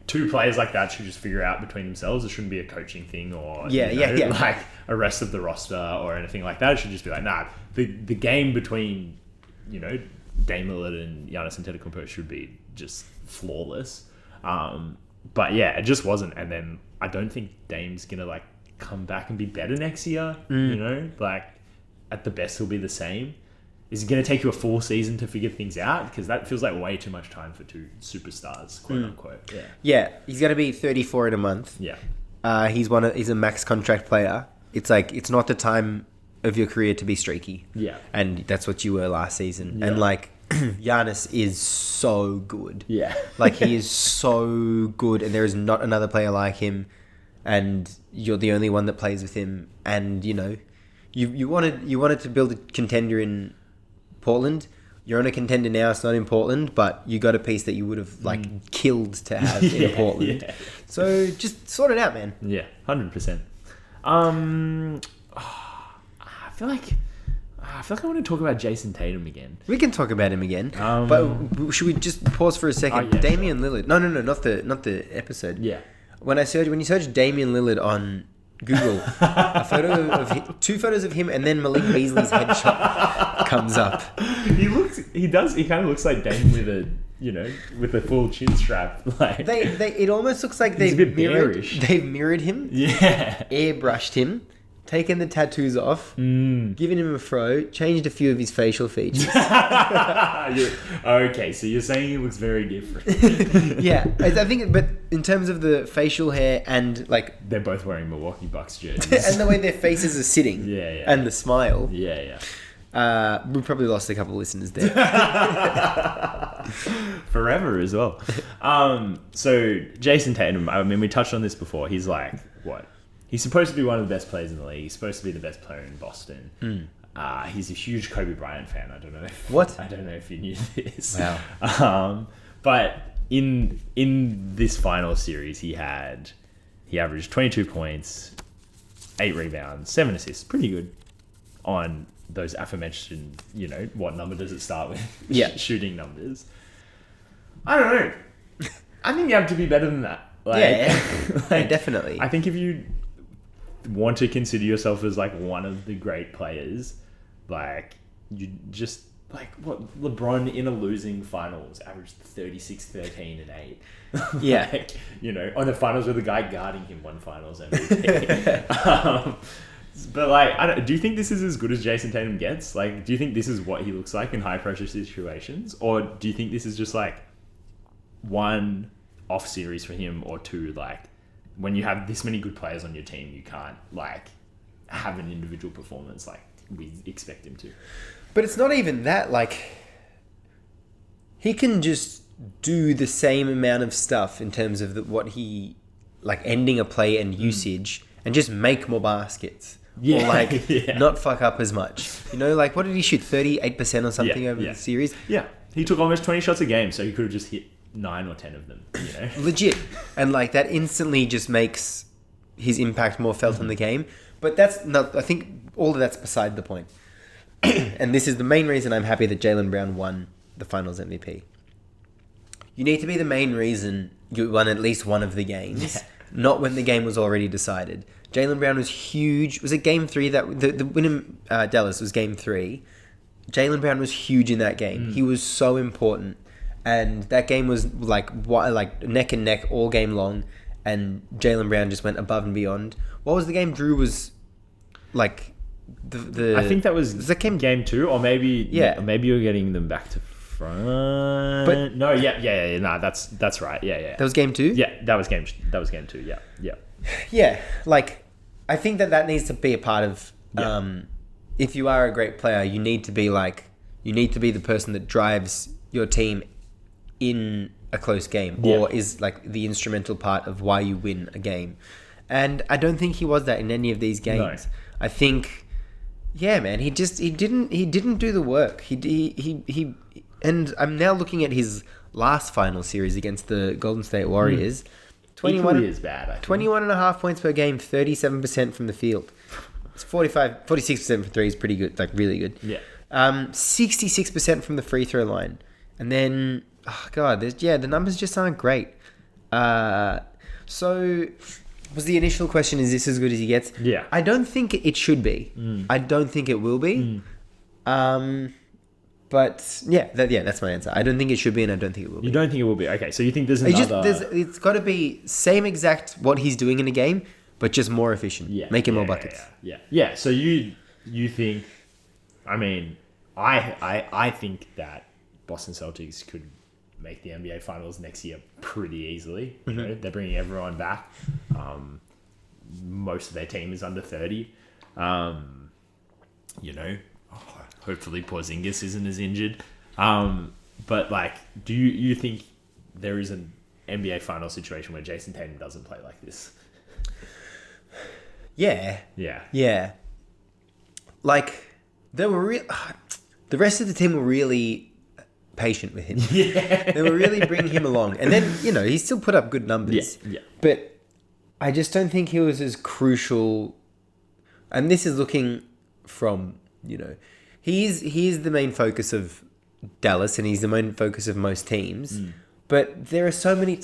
two players like that should just figure out between themselves. It shouldn't be a coaching thing or like a rest of the roster or anything like that. It should just be like, nah, the game between, you know, Dame Lillard and Giannis Antetokounmpo should be just flawless. But yeah, it just wasn't. And then I don't think Dame's gonna like come back and be better next year. You know, like at the best he'll be the same. Is it going to take you a full season to figure things out? Because that feels like way too much time for two superstars, quote unquote. Yeah. Yeah, he's going to be 34 in a month. Yeah. He's a max contract player. It's like it's not the time of your career to be streaky. Yeah. And that's what you were last season. Yeah. And like Giannis is so good. Yeah. Like he is so good, and there is not another player like him. And you're the only one that plays with him. And you know, you wanted to build a contender in Portland. You're on a contender now. It's not in Portland, but you got a piece that you would have like killed to have in Portland. Yeah. So just sort it out, man. Yeah, 100%. I feel like I want to talk about Jason Tatum again. We can talk about him again, but should we just pause for a second? Yeah, Damian Lillard. No, not the episode. Yeah. When you search Damian Lillard on Google, two photos of him and then Malik Beasley's headshot comes up. He kind of looks like Dame with a full chin strap. Like It almost looks like he's a bit bearish. They've mirrored him, airbrushed him, taken the tattoos off, given him a fro, changed a few of his facial features. Okay, so you're saying he looks very different. Yeah, I think, but in terms of the facial hair and like they're both wearing Milwaukee Bucks jerseys. and the way their faces are sitting, and the smile, we probably lost a couple of listeners there. Forever as well. So Jason Tatum, I mean, we touched on this before. He's like, what? He's supposed to be one of the best players in the league. He's supposed to be the best player in Boston. He's a huge Kobe Bryant fan. I don't know if you knew this. Wow. But in this final series, he averaged 22 points, 8 rebounds, 7 assists. Pretty good on those aforementioned, you know, what number does it start with? Yeah. Shooting numbers. I don't know. I think you have to be better than that. Definitely. I think if you want to consider yourself as like one of the great players, like you just like what LeBron in a losing finals averaged 36, 13 and 8. Yeah. Like, you know, on the finals with the guy guarding him won finals MVP. But like, do you think this is as good as Jason Tatum gets? Like, do you think this is what he looks like in high pressure situations? Or do you think this is just like one off series for him, or two, like when you have this many good players on your team, you can't like have an individual performance like we expect him to? But it's not even that. Like, he can just do the same amount of stuff in terms of what he like ending a play and usage, and just make more baskets. Yeah, or like not fuck up as much. You know, like what did he shoot? 38% or something over the series. Yeah, he took almost 20 shots a game, so he could have just hit 9 or 10 of them. You know, Legit, and like that instantly just makes his impact more felt in the game. But that's not. I think all of that's beside the point. And this is the main reason I'm happy that Jaylen Brown won the Finals MVP. You need to be the main reason you won at least one of the games, not when the game was already decided. Jaylen Brown was huge. Was it game 3 that the win in Dallas was game 3? Jaylen Brown was huge in that game. He was so important, and that game was like neck and neck all game long. And Jaylen Brown just went above and beyond. What was the game? Drew was like the. I think that was that game 2, or maybe maybe you're getting them back to front. But no, no, that's right. Yeah. That was game 2. Yeah, that was game 2. Yeah. Yeah, like I think that needs to be a part of. If you are a great player, you need to be the person that drives your team in a close game, or is like the instrumental part of why you win a game. And I don't think he was that in any of these games. No. I think, yeah, man, he didn't do the work. He and I'm now looking at his last final series against the Golden State Warriors. 21 is bad. I think. 21.5 points per game, 37% from the field. It's 46% for three is pretty good, like really good. Yeah. 66% from the free throw line. And then, oh God, the numbers just aren't great. So was the initial question, is this as good as he gets? Yeah. I don't think it should be. I don't think it will be. But that's my answer. I don't think it should be, and I don't think it will be. You don't think it will be? Okay, so you think there's another... It's got to be same exact what he's doing in a game, but just more efficient. Yeah. Making more buckets. Yeah. So you think... I mean, I think that Boston Celtics could make the NBA Finals next year pretty easily. You know, they're bringing everyone back. Most of their team is under 30. Hopefully Porzingis isn't as injured. But like, do you think there is an NBA final situation where Jason Tatum doesn't play like this? Yeah. Like, they were the rest of the team were really patient with him. Yeah. They were really bringing him along. And then, he still put up good numbers. Yeah. But I just don't think he was as crucial. And this is looking from, he is the main focus of Dallas, and he's the main focus of most teams. But there are so many...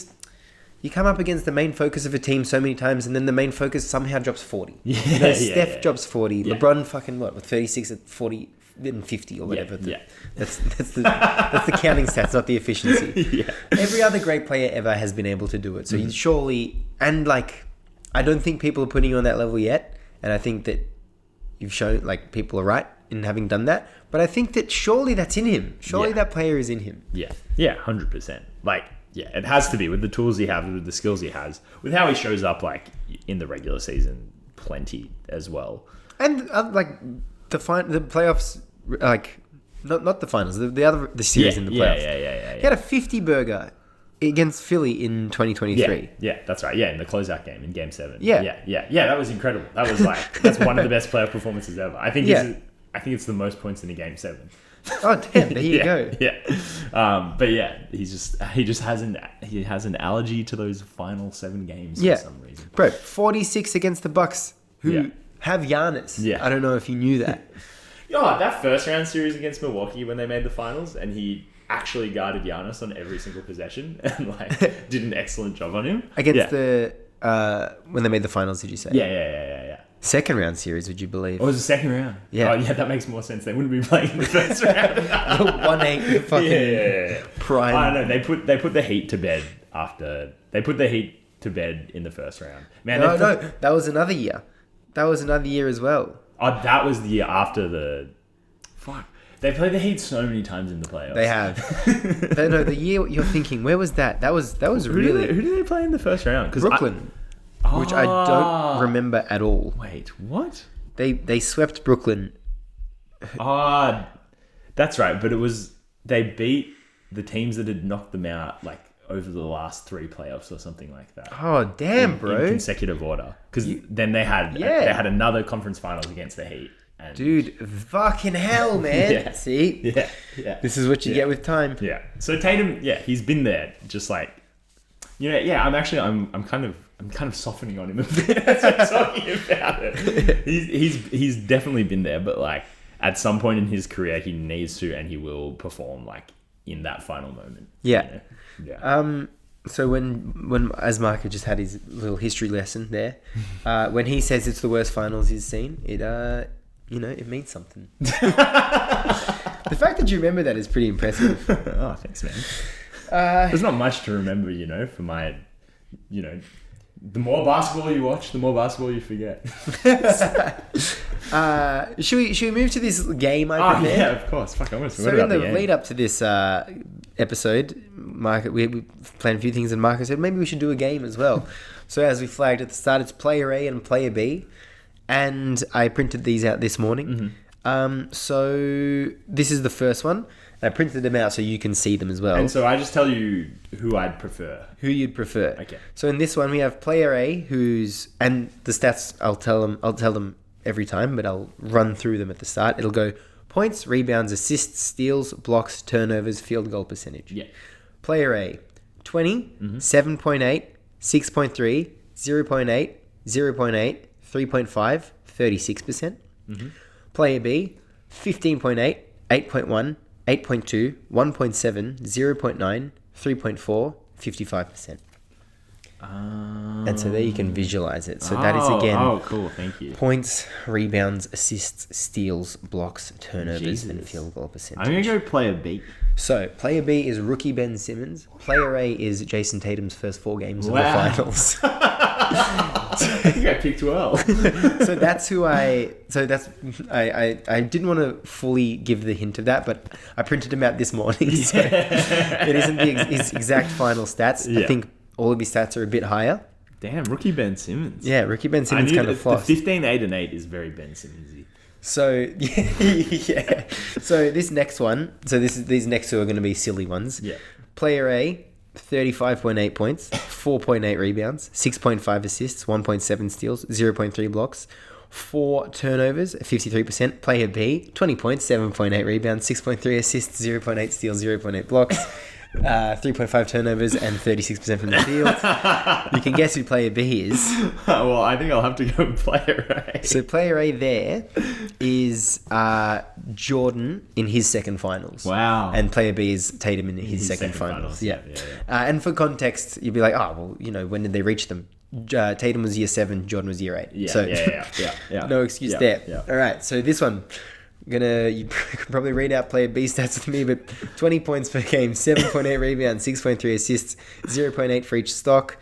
You come up against the main focus of a team so many times, and then the main focus somehow drops 40. Steph drops 40. Yeah. LeBron fucking with 36 at 40 and 50 or whatever. That's the counting stats, not the efficiency. Every other great player ever has been able to do it. So you surely... And like, I don't think people are putting you on that level yet. And I think that you've shown, like, people are right in having done that. But I think that surely that's in him. Surely that player is in him. Yeah, 100%. Like... Yeah, it has to be with the tools he has, with the skills he has, with how he shows up like in the regular season, plenty as well. And like the playoffs, like not the finals, the series in the playoffs. Yeah. He had a 50 burger against Philly in 2023. Yeah, that's right. Yeah, in the closeout game in Game 7. Yeah. That was incredible. That was like that's one of the best playoff performances ever. I think it's the most points in a Game 7. Oh damn! There you go. Yeah, but yeah, he just has an allergy to those final 7 games for some reason. Bro, 46 against the Bucks, who have Giannis. Yeah, I don't know if you knew that. That first round series against Milwaukee when they made the finals, and he actually guarded Giannis on every single possession and like did an excellent job on him against the when they made the finals. Did you say? Yeah. Second round series, would you believe? Oh, it was the second round. Yeah. Oh, yeah, that makes more sense. They wouldn't be playing the first round. 1-8 fucking prime. I don't know. They put the Heat to bed after... They put the Heat to bed in the first round. Man, no. That was another year. That was another year as well. Oh, that was the year after the... Fuck. They played the Heat so many times in the playoffs. They have. No, the year you're thinking, where was that? That was really... Who did they play in the first round? Brooklyn. Which I don't remember at all. Wait, what? They swept Brooklyn. That's right. But they beat the teams that had knocked them out like over the last 3 playoffs or something like that. Oh damn, bro! In consecutive order, because then they had another conference finals against the Heat. And dude, fucking hell, man! See, this is what you get with time. Yeah. So Tatum, he's been there, just like I'm kind of softening on him a bit as I'm talking about it. He's definitely been there, but like at some point in his career, he needs to and he will perform like in that final moment. Yeah. So when as Marco just had his little history lesson there, when he says it's the worst finals he's seen, it it means something. The fact that you remember that is pretty impressive. Oh, thanks, man. There's not much to remember, for my, The more basketball you watch, the more basketball you forget. Should we move to this game I prepared? Yeah, of course. Fuck, I almost forgot So about in the the game. lead up to this episode, Marco, we planned a few things, and Marco said maybe we should do a game as well. So as we flagged at the start, it's player A and player B, and I printed these out this morning. So this is the first one. I printed them out so you can see them as well. And so I just tell you who I'd prefer. Who you'd prefer. Okay. So in this one we have player A, and the stats I'll tell them every time, but I'll run through them at the start. It'll go points, rebounds, assists, steals, blocks, turnovers, field goal percentage. Yeah. Player A, 20, 7.8, 6.3, 0.8, 0.8, 3.5, 36%. Player B, 15.8, 8.1, 8.2, 1.7, 0.9, 3.4, 55%. And so there you can visualize it. So that is again Oh, cool. Thank you. points, rebounds, assists, steals, blocks, turnovers, and Jesus. field goal percentage. I'm going to go player B. So player B is rookie Ben Simmons. Player A is Jason Tatum's first 4 games of the Wow. finals. I think I picked well. So that's who I didn't want to fully give the hint of that, but I printed him out this morning. So it isn't his exact final stats. I Yeah. think all of his stats are a bit higher. Damn, rookie Ben Simmons. Yeah, rookie Ben Simmons kind of flossed. The 15, 8, and 8 is very Ben Simmonsy. So yeah. So this next one. So these next two are going to be silly ones. Yeah. Player A, 35.8 points, 4.8 rebounds, 6.5 assists, 1.7 steals, 0.3 blocks, 4 turnovers, 53%. Player B, 20 points, 7.8 rebounds, 6.3 assists, 0.8 steals, 0.8 blocks, 3.5 turnovers, and 36% from the field. You can guess who player B is. Well, I think I'll have to go with player A. So player A there is Jordan in his second finals. Wow. And player B is Tatum in his second finals. Yeah. And for context, you'd be like, oh, well, when did they reach them? Tatum was year 7, Jordan was year 8. Yeah, So yeah. no excuse Yeah, there. yeah. All right, so this one. You can probably read out player B stats with me, but 20 points per game, 7.8 rebounds, 6.3 assists, 0.8 for each stock,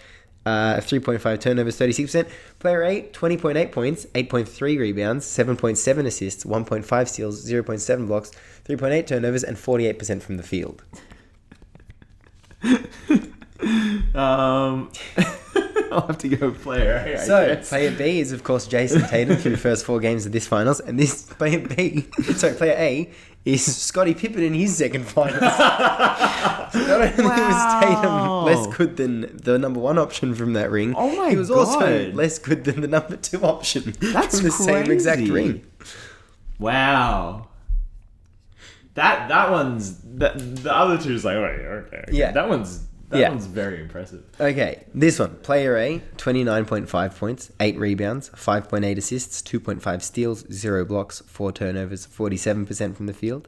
3.5 turnovers, 36%. Player A, 20.8 points, 8.3 rebounds, 7.7 assists, 1.5 steals, 0.7 blocks, 3.8 turnovers, and 48% from the field. I'll have to go with player A. So, player B is, of course, Jason Tatum through the first 4 games of this finals. And this player A is Scottie Pippen in his second finals. So not only was Tatum less good than the number 1 option from that ring, Oh my he was also God. less good than the number 2 option That's from the same exact crazy. ring. Wow. That one's the other two is like, okay. Yeah. That one's very impressive. Okay, this one. Player A, 29.5 points, 8 rebounds, 5.8 assists, 2.5 steals, 0 blocks, 4 turnovers, 47% from the field.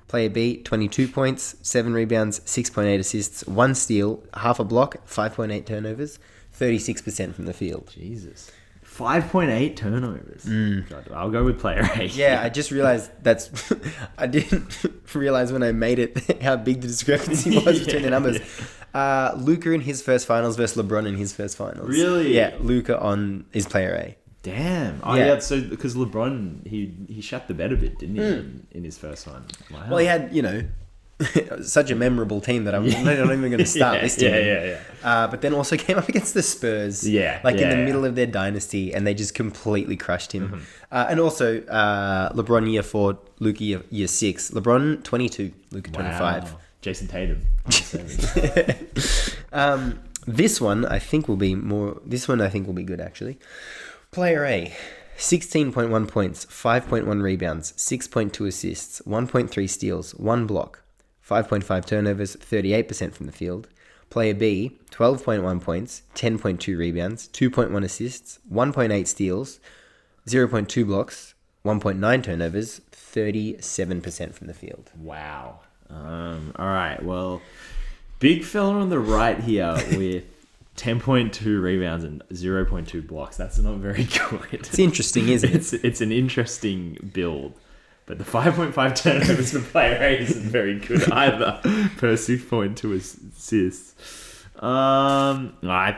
Player B, 22 points, 7 rebounds, 6.8 assists, 1 steal, half a block, 5.8 turnovers, 36% from the field. Jesus. 5.8 turnovers. God, I'll go with player A. Yeah, I just realized I didn't realize when I made it how big the discrepancy was between the numbers. Luka in his first finals versus LeBron in his first finals. Really? Yeah, Luka is player A. Damn. Oh, Yeah. yeah. So, because LeBron, he shut the bed a bit, didn't he, in his first one? Wow. Well, he had, such a memorable team that I'm not even going to start listing. Yeah. But then also came up against the Spurs. In the middle of their dynasty, and they just completely crushed him. And also, LeBron year 4, Luka year 6. LeBron 22, Luka 25. Wow. Jason Tatum. This one I think will be good actually. Player A, 16.1 points, 5.1 rebounds, 6.2 assists, 1.3 steals, 1 block, 5.5 turnovers, 38% from the field. Player B, 12.1 points, 10.2 rebounds, 2.1 assists, 1.8 steals, 0.2 blocks, 1.9 turnovers, 37% from the field. Wow. All right. Well, big fella on the right here with 10.2 rebounds and 0.2 blocks. That's not very good. It's interesting, isn't it? It's an interesting build. But the 5.5 turnovers for player A isn't very good either per 6.2 assists. I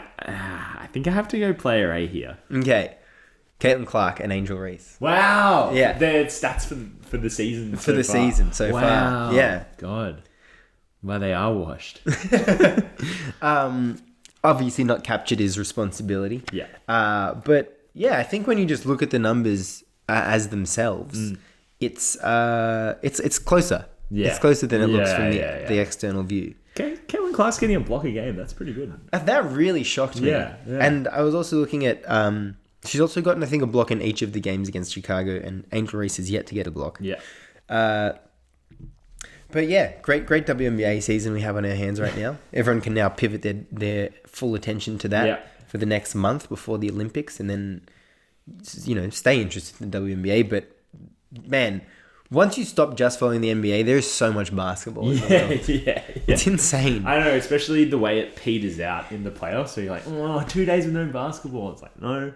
think I have to go player A here. Okay. Caitlin Clark and Angel Reese. Wow. Yeah. Their stats for the season. For the season so far. Yeah. God. Well, they are washed. Obviously not captured his responsibility. Yeah. But yeah, I think when you just look at the numbers as themselves, it's closer. Yeah. It's closer than it looks Yeah, from yeah. the external view. Caitlin Clark's getting a block a game. That's pretty good. That really shocked me. Yeah. And I was also looking at she's also gotten I think a block in each of the games against Chicago, and Angel Reese has yet to get a block. Yeah. But yeah, great WNBA season we have on our hands right now. Everyone can now pivot their full attention to that for the next month before the Olympics, and then stay interested in the WNBA. But man, once you stop just following the NBA, there's so much basketball. Yeah. It's insane. I know, especially the way it peters out in the playoffs. So you're like, 2 days with no basketball. It's like, no,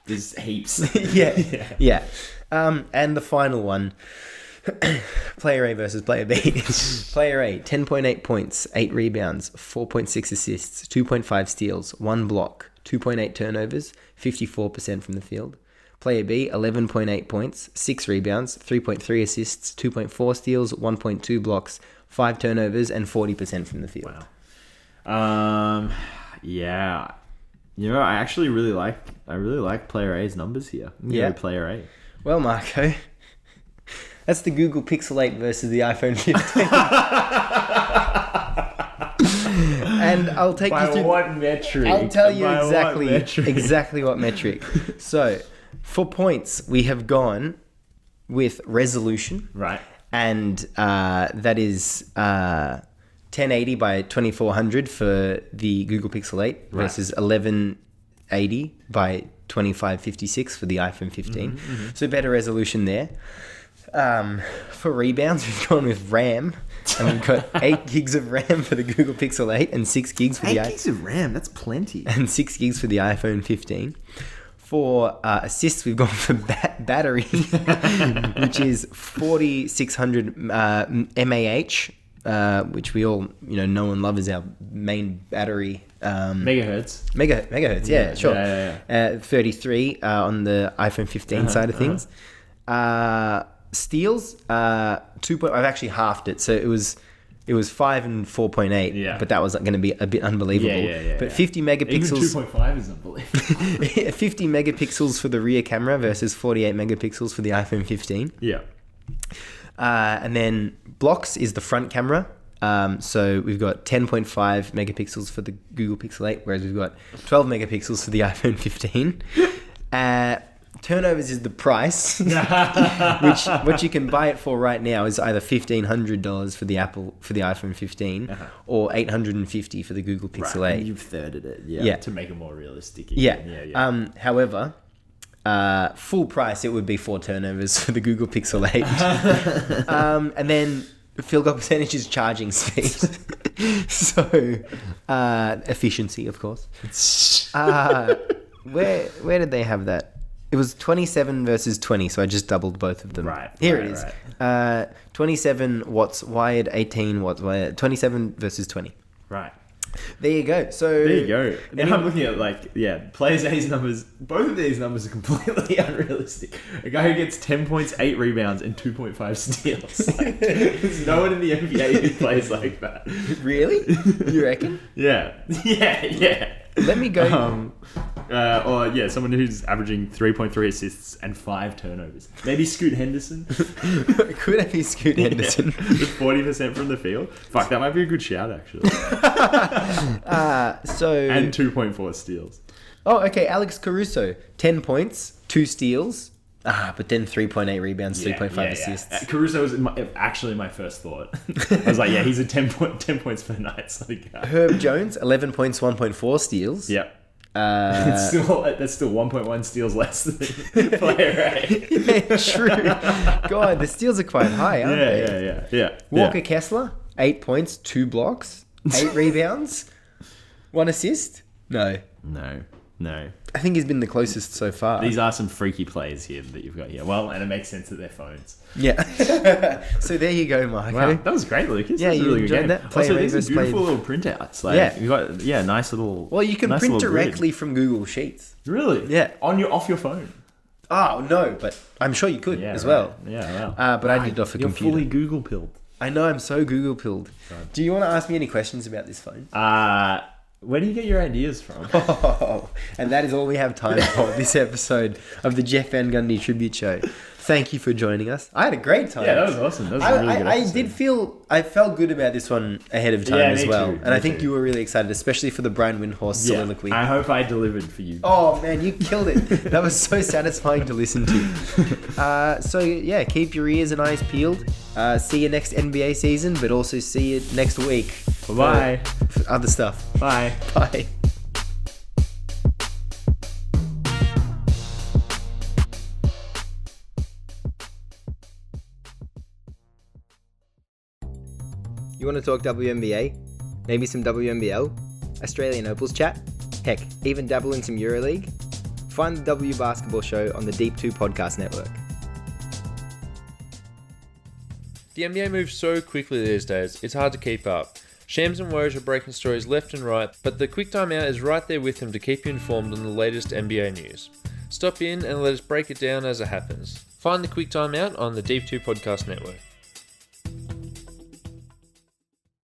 there's heaps. Yeah. And the final one. Player A versus Player B. Player A, 10.8 points, 8 rebounds, 4.6 assists, 2.5 steals, 1 block, 2.8 turnovers, 54% from the field. Player B, 11.8 points, 6 rebounds, 3.3 assists, 2.4 steals, 1.2 blocks, 5 turnovers, and 40% from the field. Wow. Yeah. I actually really like Player A's numbers here. Yeah. Player A. Well, Marco, that's the Google Pixel 8 versus the iPhone 15. And I'll take you through... By what metric? I'll tell you By exactly what metric. So, for points, we have gone with resolution. Right. And that is 1080 by 2400 for the Google Pixel 8 versus 1180 by 2556 for the iPhone 15. So better resolution there. For rebounds, we've gone with RAM, and we've got 8 gigs of RAM for the Google Pixel 8 and 6 gigs for 8 gigs of RAM, that's plenty. and 6 gigs for the iPhone 15. For assists, we've gone for battery, which is 4600 mAh, which we all know and love as our main battery. Megahertz. Megahertz, yeah, sure. Yeah. 33 on the iPhone 15 side of things. Steals, 2. I've actually halved it, so it was 5 and 4.8. Yeah. But that was going to be a bit unbelievable. Yeah. But 50 megapixels. Even 2.5 is unbelievable. 50 megapixels for the rear camera versus 48 megapixels for the iPhone 15. Yeah. And then blocks is the front camera. So we've got 10.5 megapixels for the Google Pixel 8, whereas we've got 12 megapixels for the iPhone 15. Turnovers is the price, which what you can buy it for right now is either $1,500 for the iPhone 15 or $850 for the Google Pixel 8. You've thirded it, Yeah. to make it more realistic. Yeah. However, full price it would be 4 turnovers for the Google Pixel 8, and then field goal percentage is charging speed, so efficiency, of course. Where did they have that? It was 27 versus 20, so I just doubled both of them. Here it is. 27 watts wired, 18 watts wired. 27 versus 20. Right. There you go. So there you go. Now I'm looking at Players A's numbers. Both of these numbers are completely unrealistic. A guy who gets 10 points, 8 rebounds, and 2.5 steals. There's no one in the NBA who plays like that. Really? You reckon? Yeah. Let me go. Someone who's averaging 3.3 assists and 5 turnovers. Maybe Scoot Henderson. Could it be Scoot Henderson? With 40% from the field. Fuck, that might be a good shout, actually. And 2.4 steals. Oh, okay. Alex Caruso, 10 points, 2 steals. But then 3.8 rebounds, 3.5 assists. Caruso was actually my first thought. I was like, he's a 10 points per night sort of guy. Herb Jones, 11 points, 1.4 steals. Yep. That's still 1.1 steals less than Player A. Yeah, true. God, the steals are quite high, aren't they? Yeah. Walker Kessler, 8 points, 2 blocks, 8 rebounds, 1 assist. No. No. I think he's been the closest so far. These are some freaky plays here that you've got here. Well, and it makes sense that they're phones. Yeah. So there you go, Marco. Wow, that was great, Lucas. Yeah, That was a you really good enjoyed game. that? Play Also, these are Rainbows, beautiful play- little printouts. Like, Yeah. you got nice little. Well, you can nice print little grid. directly from Google Sheets. Really? Yeah. Off your phone. Oh, no, but I'm sure you could Yeah, as right. well. Yeah, wow. But I did it off a You're computer. fully Google pilled. I know, I'm so Google pilled. Do you want to ask me any questions about this phone? Where do you get your ideas from? And that is all we have time for this episode of the Jeff Van Gundy Tribute Show. Thank you for joining us. I had a great time. Yeah, that was awesome. That was a really good episode. I felt good about this one ahead of time Yeah, as me well. too, And I me think too. you were really excited, especially for the Brian Windhorst soliloquy. I hope I delivered for you. Oh man, you killed it. That was so satisfying to listen to. So yeah, keep your ears and eyes peeled. See you next NBA season, but also see you next week. Bye. For other stuff. Bye. Bye. You want to talk WNBA? Maybe some WNBL? Australian Opals chat? Heck, even dabble in some EuroLeague? Find the W Basketball Show on the Deep 2 Podcast Network. The NBA moves so quickly these days, it's hard to keep up. Shams and Woj are breaking stories left and right, but the Quick Time Out is right there with them to keep you informed on the latest NBA news. Stop in and let us break it down as it happens. Find the Quick Time Out on the Deep 2 Podcast Network.